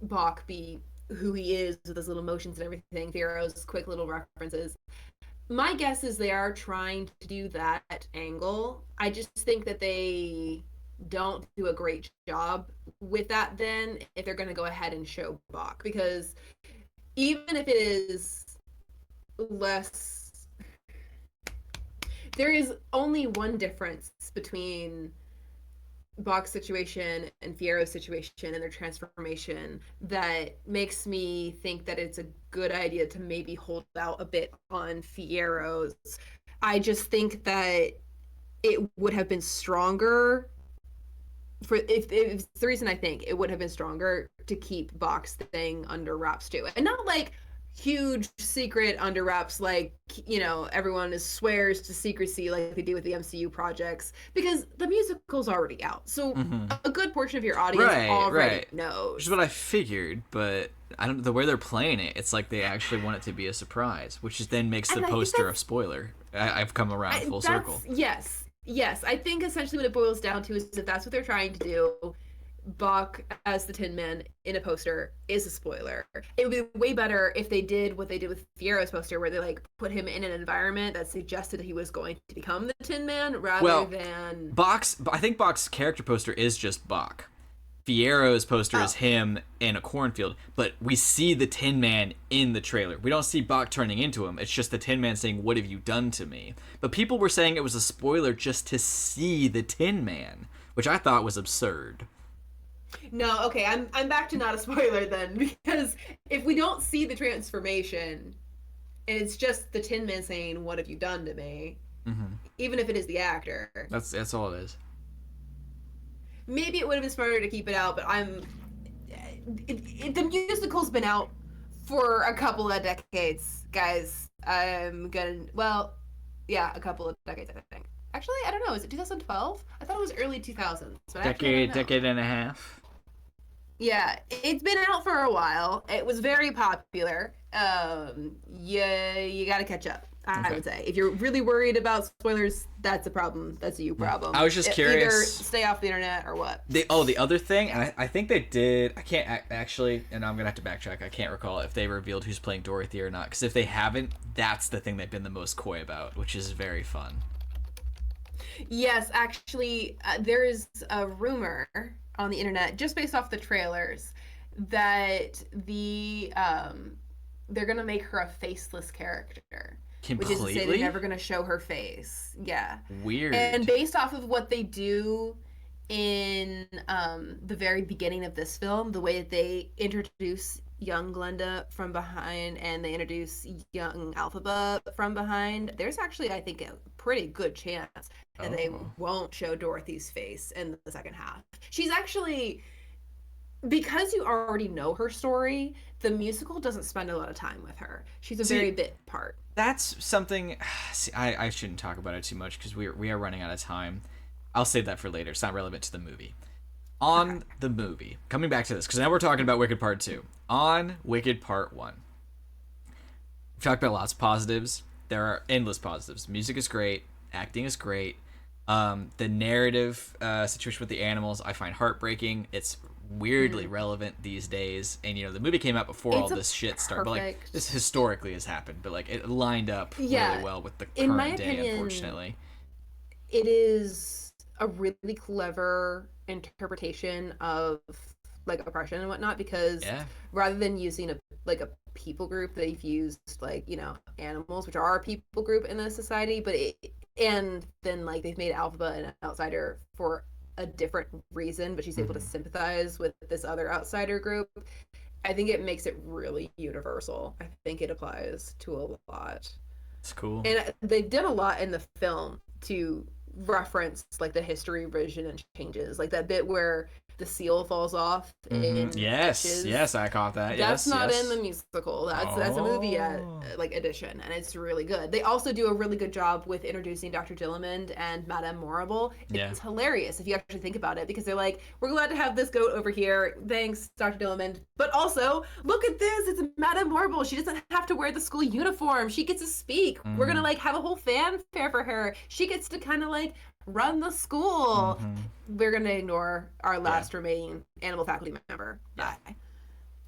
B: Bach be who he is with his little motions and everything. Thero's quick little references. My guess is they are trying to do that angle. I just think that they don't do a great job with that then if they're going to go ahead and show Bach, because even if it is less, there is only one difference between Bach's situation and Fiero's situation and their transformation that makes me think that it's a good idea to maybe hold out a bit on Fiero's. I just think that it would have been stronger for if the reason I think it would have been stronger to keep Bach's thing under wraps too, and not like huge secret under wraps like everyone is swears to secrecy like they do with the MCU projects, because the musical's already out, so a good portion of your audience already knows.
A: Which is what I figured, but I don't know the way they're playing it. It's like they actually want it to be a surprise, which then makes the poster a spoiler. I've come around full circle.
B: Yes, I think essentially what it boils down to is if that's what they're trying to do, Bach as the Tin Man in a poster is a spoiler. It would be way better if they did what they did with Fiero's poster, where they like put him in an environment that suggested he was going to become the Tin Man, rather than
A: I think Bach's character poster is just Bach. Fiero's poster is him in a cornfield, but we see the Tin Man in the trailer. We don't see Bach turning into him. It's just the Tin Man saying, "What have you done to me?" But people were saying it was a spoiler just to see the Tin Man, which I thought was absurd.
B: No, okay, I'm back to not a spoiler then, because if we don't see the transformation and it's just the Tin Man saying, "What have you done to me?" Even if it is the actor,
A: that's all it is.
B: Maybe it would have been smarter to keep it out, but the musical's been out for a couple of decades, guys. A couple of decades, I think. Actually, I don't know. Is it 2012? I thought it was early 2000s. But
A: Decade and a half.
B: Yeah, it's been out for a while. It was very popular. You got to catch up. I would say if you're really worried about spoilers, that's a problem. That's a you problem.
A: I was just curious.
B: Either stay off the internet or what.
A: The other thing, and I think they did. I can't actually, and I'm gonna have to backtrack. I can't recall if they revealed who's playing Dorothy or not. Because if they haven't, that's the thing they've been the most coy about, which is very fun.
B: Yes, actually, there is a rumor on the internet, just based off the trailers, that they're gonna make her a faceless character.
A: Completely?
B: Which is to say they're never going to show her face. Yeah.
A: Weird.
B: And based off of what they do in the very beginning of this film, the way that they introduce young Glenda from behind and they introduce young Alphaba from behind, there's actually, I think, a pretty good chance that they won't show Dorothy's face in the second half. She's actually... Because you already know her story, the musical doesn't spend a lot of time with her. She's a very bit part.
A: That's something... See, I shouldn't talk about it too much because we are running out of time. I'll save that for later. It's not relevant to the movie. On the movie, coming back to this, because now we're talking about Wicked Part 2. On Wicked Part 1. We've talked about lots of positives. There are endless positives. Music is great. Acting is great. The narrative situation with the animals, I find heartbreaking. It's weirdly relevant these days, and the movie came out before all this shit started, but like this historically has happened, but like it lined up really well with the current day. Unfortunately,
B: it is a really clever interpretation of like oppression and whatnot, because rather than using a people group, they've used animals, which are a people group in the society, but and then like they've made Alphaba an outsider for a different reason, but she's able to sympathize with this other outsider group. I think it makes it really universal. I think it applies to a lot.
A: It's cool.
B: And they've done a lot in the film to reference like the history revision and changes, like that bit where the seal falls off in
A: Yes,
B: Stitches.
A: yes, I caught that.
B: That's
A: Yes,
B: not in
A: yes.
B: the musical. That's a movie
A: Oh.
B: like edition, and it's really good. They also do a really good job with introducing Dr. Dillamond and Madame Morrible.
A: Yeah.
B: It's hilarious if you actually think about it, because they're like, we're glad to have this goat over here. Thanks, Dr. Dillamond. But also, look at this. It's Madame Morrible. She doesn't have to wear the school uniform. She gets to speak. We're gonna like have a whole fanfare for her. She gets to kind of like run the school. We're gonna ignore our last remaining animal faculty member.
A: Yeah.
B: Bye.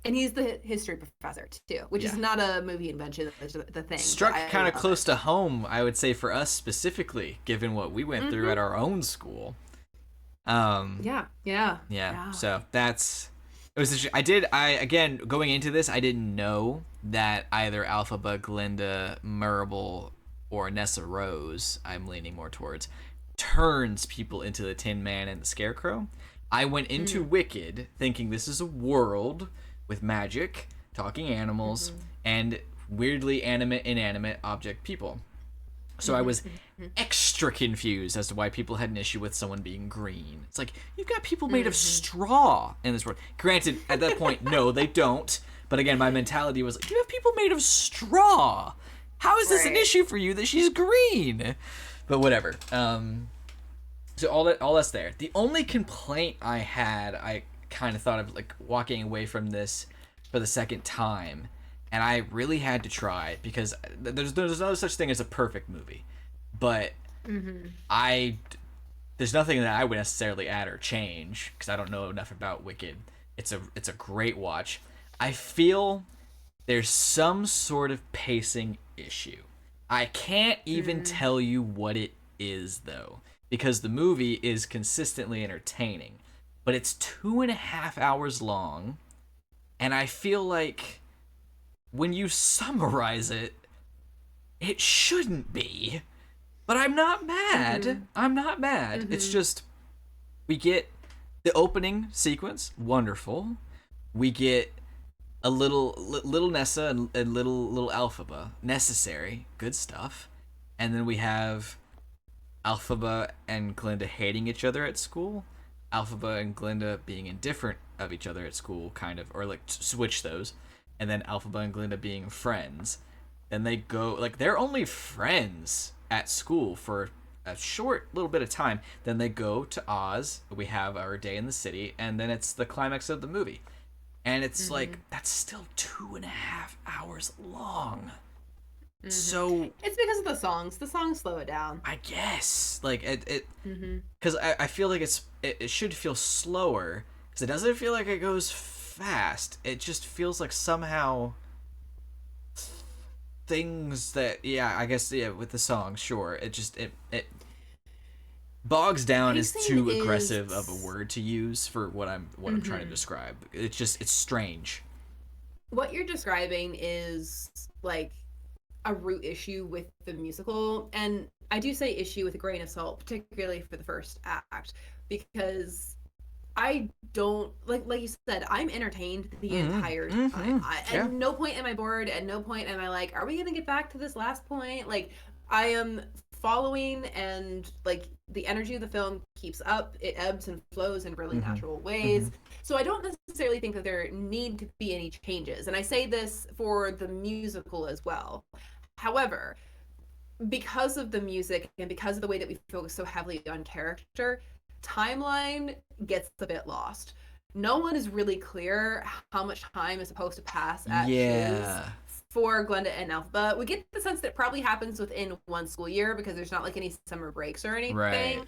B: And he's the history professor too, which is not a movie invention. That's the thing.
A: Struck kind of close to home, I would say, for us specifically, given what we went through at our own school.
B: Yeah.
A: So that's it was. I again going into this, I didn't know that either Alphaba, Glinda, Marble, or Nessa Rose, I'm leaning more towards, turns people into the Tin Man and the Scarecrow. I went into Wicked thinking this is a world with magic, talking animals, and weirdly inanimate object people. So I was extra confused as to why people had an issue with someone being green. It's like, you've got people made of straw in this world. Granted, at that point, no, they don't. But again, my mentality was like, you have people made of straw. How is this an issue for you that she's green? But whatever. So all that's there. The only complaint I had, I kind of thought of like walking away from this for the second time, and I really had to try, because there's no such thing as a perfect movie, but there's nothing that I would necessarily add or change, because I don't know enough about Wicked. It's a great watch. I feel there's some sort of pacing issue. I can't even tell you what it is though, because the movie is consistently entertaining, but it's 2.5 hours long, and I feel like when you summarize it, it shouldn't be. But I'm not mad. I'm not mad. It's just, we get the opening sequence, wonderful. We get a little Nessa and little Alphaba, necessary, good stuff. And then we have Alphaba and Glinda hating each other at school, Alphaba and Glinda being indifferent of each other at school, kind of, or like switch those, and then Alphaba and Glinda being friends. Then they go, like, they're only friends at school for a short little bit of time. Then they go to Oz. We have our day in the city, and then it's the climax of the movie. And it's like, that's still 2.5 hours long. So
B: it's because of the songs. The songs slow it down,
A: I guess. Like it because I feel like it should feel slower, because it doesn't feel like it goes fast. It just feels like somehow things that, I guess, with the song, sure, it bogs down is too aggressive of a word to use for what I'm trying to describe. It's strange.
B: What you're describing is like a root issue with the musical, and I do say issue with a grain of salt, particularly for the first act, because I don't like you said, I'm entertained the entire time. At no point am I bored. At no point am I like, are we gonna get back to this last point? Like, I am following, and like the energy of the film keeps up. It ebbs and flows in really natural ways. So I don't necessarily think that there need to be any changes. And I say this for the musical as well. However, because of the music and because of the way that we focus so heavily on character, timeline gets a bit lost. No one is really clear how much time is supposed to pass at shows for Glinda and Alphaba. We get the sense that it probably happens within one school year, because there's not like any summer breaks or anything. Right.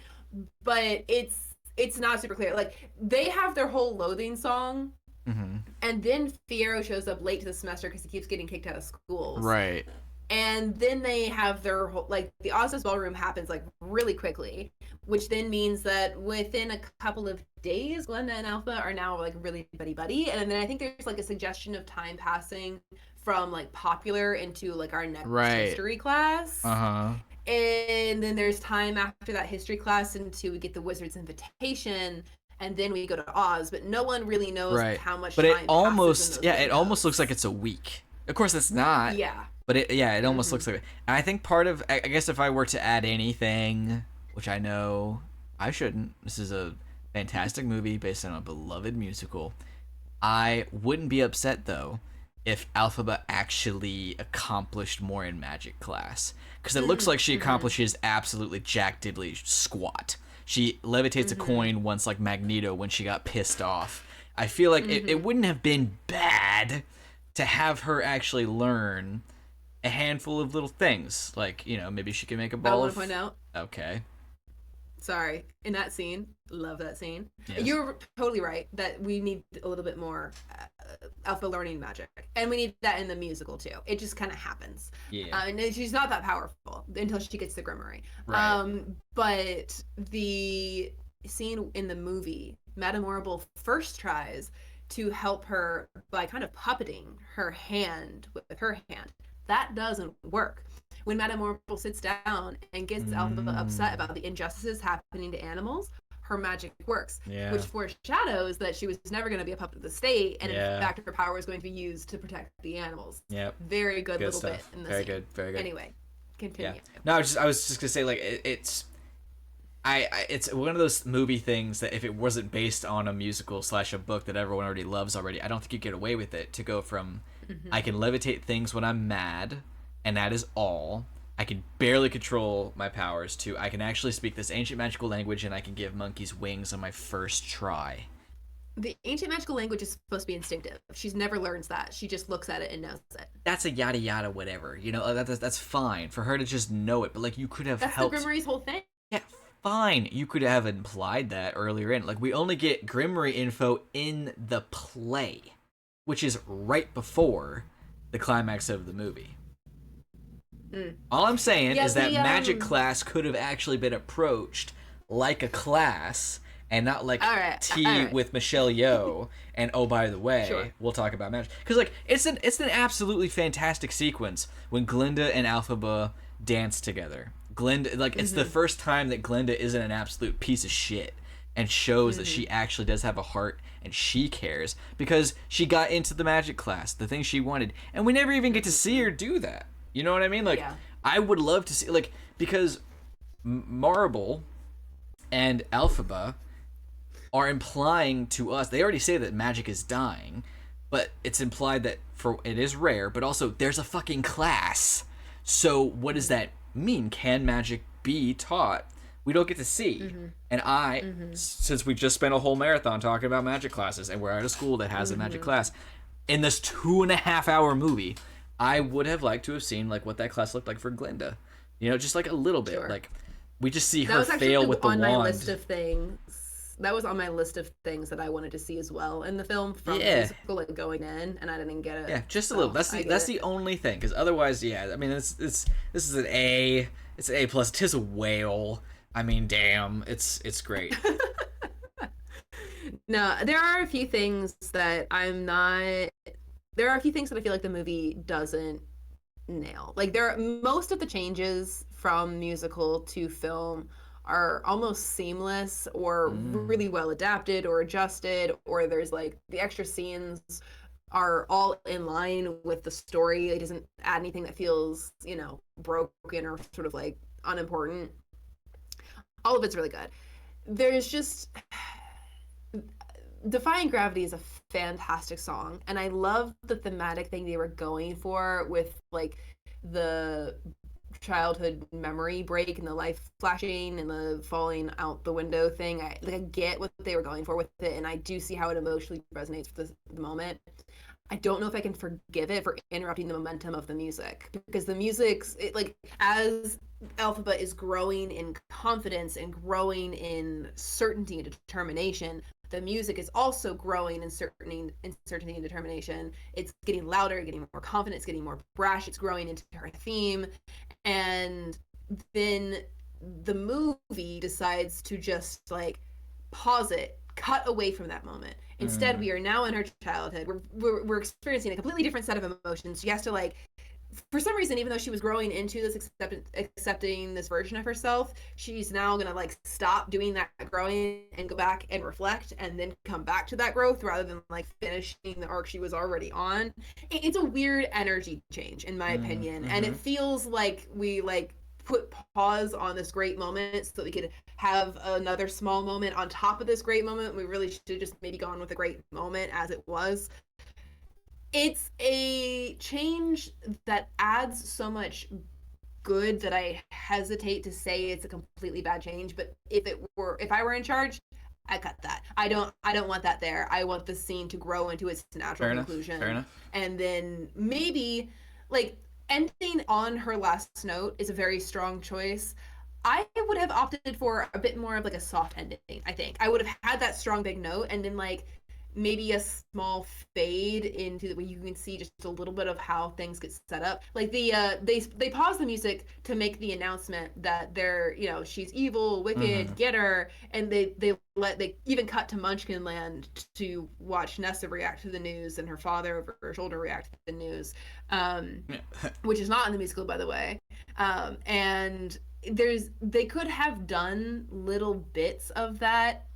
B: But it's not super clear. Like, they have their whole loathing song, and then Fiyero shows up late to the semester because he keeps getting kicked out of schools. Right. And then they have their whole, like, the Oz's Ballroom happens like really quickly, which then means that within a couple of days, Glinda and Alpha are now like really buddy. And then I think there's like a suggestion of time passing from like popular into like our next history class. And then there's time after that history class until we get the Wizard's Invitation, and then we go to Oz. But no one really knows how much time passes in those windows.
A: It almost looks like it's a week. Of course, it's not. Yeah. But it almost looks like it. And I think part of, I guess if I were to add anything, which I know I shouldn't, this is a Fantastic movie based on a beloved musical. I wouldn't be upset though if Alphaba actually accomplished more in magic class, because it looks like she accomplishes absolutely jack diddly squat. She levitates a coin once like Magneto when she got pissed off. I feel like it wouldn't have been bad to have her actually learn a handful of little things, like, you know, maybe she can make a ball.
B: I want to point out.
A: Okay.
B: Sorry, in that scene, love that scene.
A: Yes.
B: You're totally right that we need a little bit more Alpha learning magic, and we need that in the musical too. It just kind of happens.
A: Yeah.
B: And she's not that powerful until she gets the Grimoire.
A: Right.
B: But the scene in the movie, Madame Morrible first tries to help her by kind of puppeting her hand with her hand. That doesn't work. When Madame Morrible sits down and gets Alpha upset about the injustices happening to animals, her magic works, which foreshadows that she was never going to be a puppet of the state, and in fact, her power is going to be used to protect the animals.
A: Yep.
B: Very good little
A: stuff.
B: bit in the
A: Very
B: scene.
A: good. Very good.
B: Anyway, continue.
A: Yeah. No, I was just gonna say, like, it's one of those movie things that if it wasn't based on a musical / a book that everyone already loves already, I don't think you get away with it. To go from I can levitate things when I'm mad, and that is all. I can barely control my powers, to I can actually speak this ancient magical language, and I can give monkeys wings on my first try.
B: The ancient magical language is supposed to be instinctive. She's never learns that. She just looks at it and knows it.
A: That's a yada yada whatever. You know, that's fine for her to just know it. But like, you could have helped.
B: That's the Grimoire's whole thing.
A: Yeah, fine. You could have implied that earlier in. Like, we only get Grimoire info in the play, which is right before the climax of the movie. All I'm saying is that magic class could have actually been approached like a class, and not like tea with Michelle Yeoh. And oh, by the way, we'll talk about magic, because like it's an absolutely fantastic sequence when Glinda and Alphaba dance together. Glinda, like, it's the first time that Glinda isn't an absolute piece of shit, and shows that she actually does have a heart and she cares, because she got into the magic class, the thing she wanted, and we never even get to see her do that. You know what I mean? Like, I would love to see, like, because Marble and Alphaba are implying to us, they already say that magic is dying, but it's implied that it is rare, but also there's a fucking class. So what does that mean? Can magic be taught? We don't get to see. And since we just spent a whole marathon talking about magic classes, and we're at a school that has a magic class, in this 2.5 hour movie, I would have liked to have seen like what that class looked like for Glinda. You know, just like a little bit. Like, we just see her fail with the wand.
B: My list of things. That was on my list of things that I wanted to see as well in the film from musical, like, going in, and I didn't get it.
A: Yeah, just a little. That's the only thing, because otherwise, I mean, this is an A. It's an A plus. Tis a whale. I mean, damn, it's great.
B: No, there are a few things that there are a few things that I feel like the movie doesn't nail. Like, most of the changes from musical to film are almost seamless, or really well adapted or adjusted, or there's like the extra scenes are all in line with the story. It doesn't add anything that feels, broken or sort of like unimportant. All of it's really good. There's just Defying Gravity is a fantastic song, and I love the thematic thing they were going for with like the childhood memory break and the life flashing and the falling out the window thing. I get what they were going for with it, and I do see how it emotionally resonates with the moment. I don't know if I can forgive it for interrupting the momentum of the music, because the music's as Alphaba is growing in confidence and growing in certainty and determination, the music is also growing in certainty and determination. It's getting louder, getting more confident, it's getting more brash, it's growing into her theme. And then the movie decides to just like pause it, cut away from that moment. Instead, we are now in her childhood. We're experiencing a completely different set of emotions. She has to, like, for some reason, even though she was growing into this, accepting this version of herself, she's now gonna like stop doing that growing and go back and reflect, and then come back to that growth rather than like finishing the arc she was already on. It's a weird energy change, in my opinion, and it feels like we like put pause on this great moment so that we could have another small moment on top of this great moment. We really should have just maybe gone with a great moment as it was. It's a change that adds so much good that I hesitate to say it's a completely bad change. But if I were in charge, I cut that. I don't want that there. I want the scene to grow into its natural conclusion.
A: Fair enough.
B: And then maybe like ending on her last note is a very strong choice. I would have opted for a bit more of like a soft ending, I think. I would have had that strong big note and then like maybe a small fade into where you can see just a little bit of how things get set up. Like they pause the music to make the announcement that they're, she's evil, wicked, get her, and they even cut to Munchkin Land to watch Nessa react to the news and her father over her shoulder react to the news, which is not in the musical, by the way. And they could have done little bits of that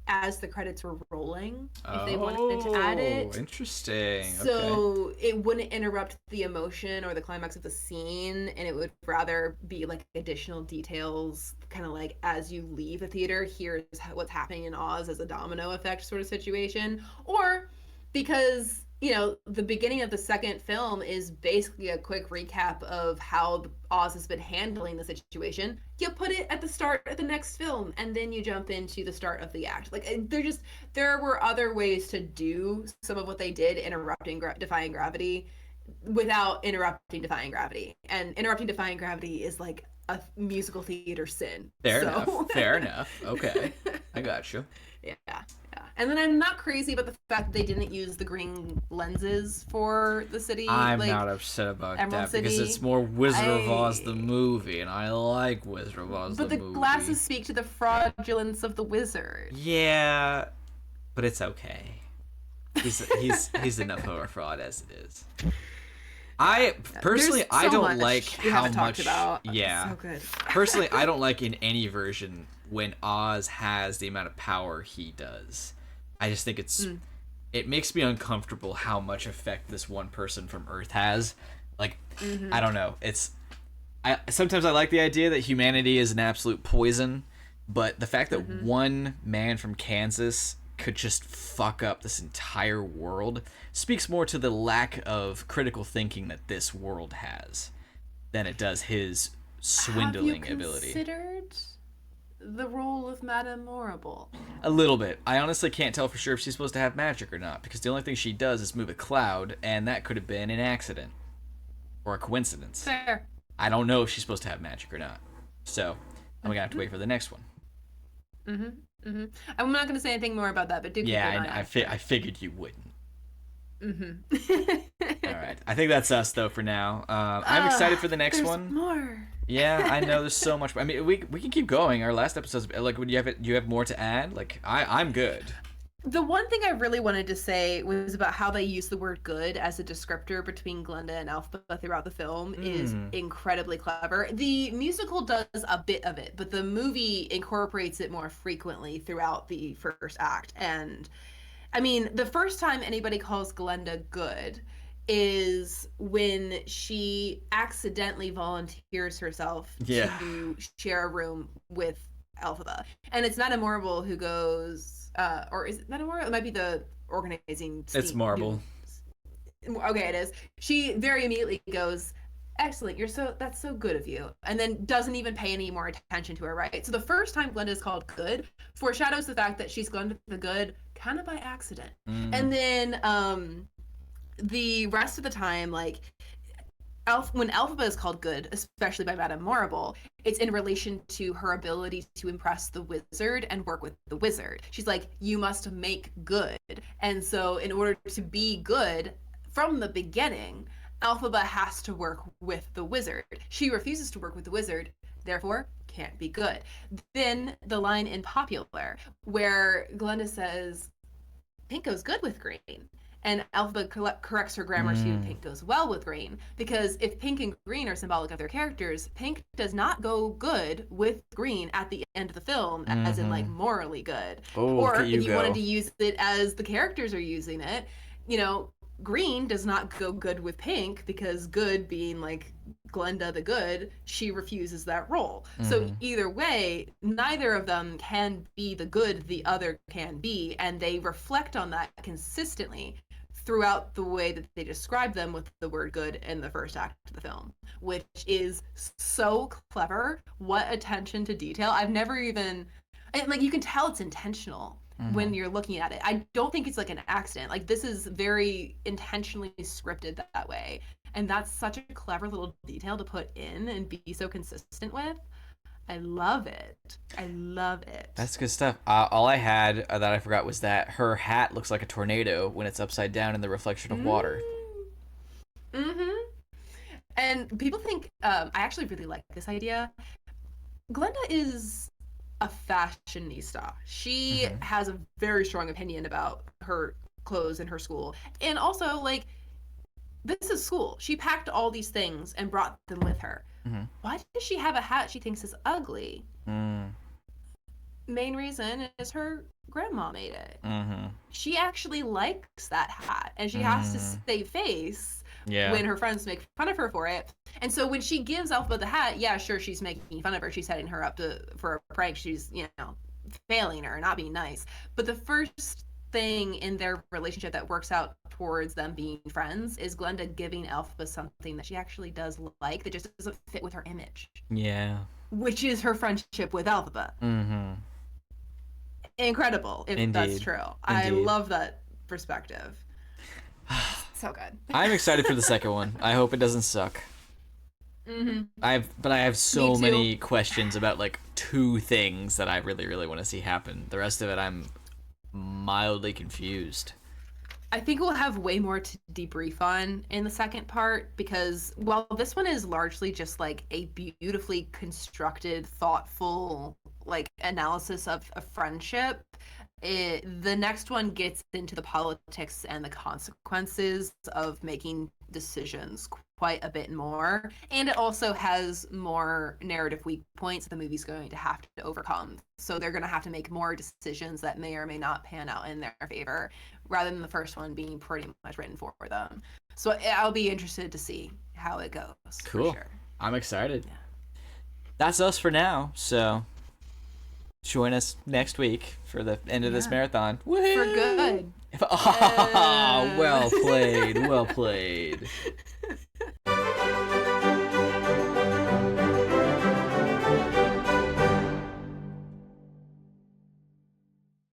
B: as the credits were rolling if they wanted to add it.
A: Interesting.
B: So it wouldn't interrupt the emotion or the climax of the scene, and it would rather be like additional details, kind of like as you leave the theater, here's what's happening in Oz as a domino effect sort of situation. Or because the beginning of the second film is basically a quick recap of how Oz has been handling the situation. You put it at the start of the next film, and then you jump into the start of the act. Like there were other ways to do some of what they did, interrupting Defying Gravity, without interrupting Defying Gravity. And interrupting Defying Gravity is like a musical theater sin.
A: Fair enough. Okay, I got you.
B: Yeah. And then I'm not crazy about the fact that they didn't use the green lenses for the city.
A: I'm not upset about
B: Emerald
A: that
B: City.
A: because it's more Wizard of Oz the movie, and I like Wizard of Oz the movie.
B: But the glasses speak to the fraudulence of the wizard.
A: Yeah, but it's okay. He's enough of a fraud as it is. I personally I don't like how much. Yeah.
B: So good.
A: Personally, I don't like in any version when Oz has the amount of power he does. I just think it makes me uncomfortable how much effect this one person from Earth has. Like, I don't know. Sometimes I like the idea that humanity is an absolute poison, but the fact that one man from Kansas could just fuck up this entire world speaks more to the lack of critical thinking that this world has than it does his swindling ability.
B: Have you considered the role of Madame Morrible?
A: A little bit. I honestly can't tell for sure if she's supposed to have magic or not, because the only thing she does is move a cloud, and that could have been an accident or a coincidence.
B: Fair.
A: I don't know if she's supposed to have magic or not. So I'm gonna have to wait for the next one.
B: I'm not gonna say anything more about that, but do keep an eye out.
A: I figured you wouldn't. All right. I think that's us though for now. I'm excited for the next one.
B: More.
A: Yeah, I know there's so much. I mean, we can keep going. Our last episodes, like, would you have more to add? Like, I'm good.
B: The one thing I really wanted to say was about how they use the word good as a descriptor between Glenda and Elphaba throughout the film is incredibly clever. The musical does a bit of it, but the movie incorporates it more frequently throughout the first act. And I mean, the first time anybody calls Glenda good is when she accidentally volunteers herself to share a room with Elphaba. And it's Madame Morrible who goes, or is it Madame Morrible? It might be the organizing team.
A: It's Marble.
B: Okay, it is. She very immediately goes, excellent, that's so good of you, and then doesn't even pay any more attention to her, right? So the first time Glenda is called good foreshadows the fact that she's Glenda the good kind of by accident. And then the rest of the time, like, when Elphaba is called good, especially by Madame Morrible, it's in relation to her ability to impress the wizard and work with the wizard. She's like, you must make good. And so in order to be good from the beginning, Elphaba has to work with the wizard. She refuses to work with the wizard, therefore can't be good. Then the line in Popular where Glenda says, pink goes good with green. And Elphaba corrects her grammar to pink goes well with green. Because if pink and green are symbolic of their characters, pink does not go good with green at the end of the film, as in, like, morally good. Or if you wanted to use it as the characters are using it, green does not go good with pink, because good being, like, Glenda the good, she refuses that role. So
A: Mm-hmm.
B: either way, neither of them can be the good the other can be, and they reflect on that consistently throughout the way that they describe them with the word good in the first act of the film, which is so clever. What attention to detail. I've never even, and like, you can tell it's intentional when
A: Mm-hmm.
B: you're looking at it. I don't think it's like an accident. Like, this is very intentionally scripted that way. And that's such a clever little detail to put in and be so consistent with. I love it. I love it.
A: That's good stuff. All I had that I forgot was that her hat looks like a tornado when it's upside down in the reflection of
B: Mm.
A: water.
B: Mm-hmm. And people think, I actually really like this idea. Glenda is a fashionista. She
A: Mm-hmm.
B: has a very strong opinion about her clothes in her school. And also, like, this is school. She packed all these things and brought them with her.
A: Mm-hmm.
B: Why does she have a hat she thinks is ugly?
A: Mm.
B: Main reason is her grandma made it.
A: Mm-hmm.
B: She actually likes that hat, and she has to
A: Mm.
B: save face
A: Yeah.
B: when her friends make fun of her for it. And so when she gives Elphaba the hat, yeah, sure, she's making fun of her. She's setting her up for a prank. She's, failing her, not being nice. But the first thing in their relationship that works out towards them being friends is Glenda giving Elphaba something that she actually does like that just doesn't fit with her image,
A: Yeah.
B: which is her friendship with Elphaba.
A: Mm-hmm.
B: Incredible, if that's
A: Indeed.
B: true. I
A: Indeed.
B: love that perspective. So good.
A: I'm excited for the second one. I hope it doesn't suck.
B: Mm-hmm.
A: I have so
B: Me too.
A: many questions about like two things that I really, really want to see happen. The rest of it, I'm mildly confused.
B: I think we'll have way more to debrief on in the second part because while this one is largely just like a beautifully constructed, thoughtful like analysis of a friendship, the next one gets into the politics and the consequences of making decisions quite a bit more. And it also has more narrative weak points the movie's going to have to overcome. So they're going to have to make more decisions that may or may not pan out in their favor, rather than the first one being pretty much written for them. So I'll be interested to see how it goes.
A: Cool.
B: For sure.
A: I'm excited.
B: Yeah.
A: That's us for now. So join us next week for the end of this marathon. Woo-hoo!
B: For good.
A: Oh, well played. Well played.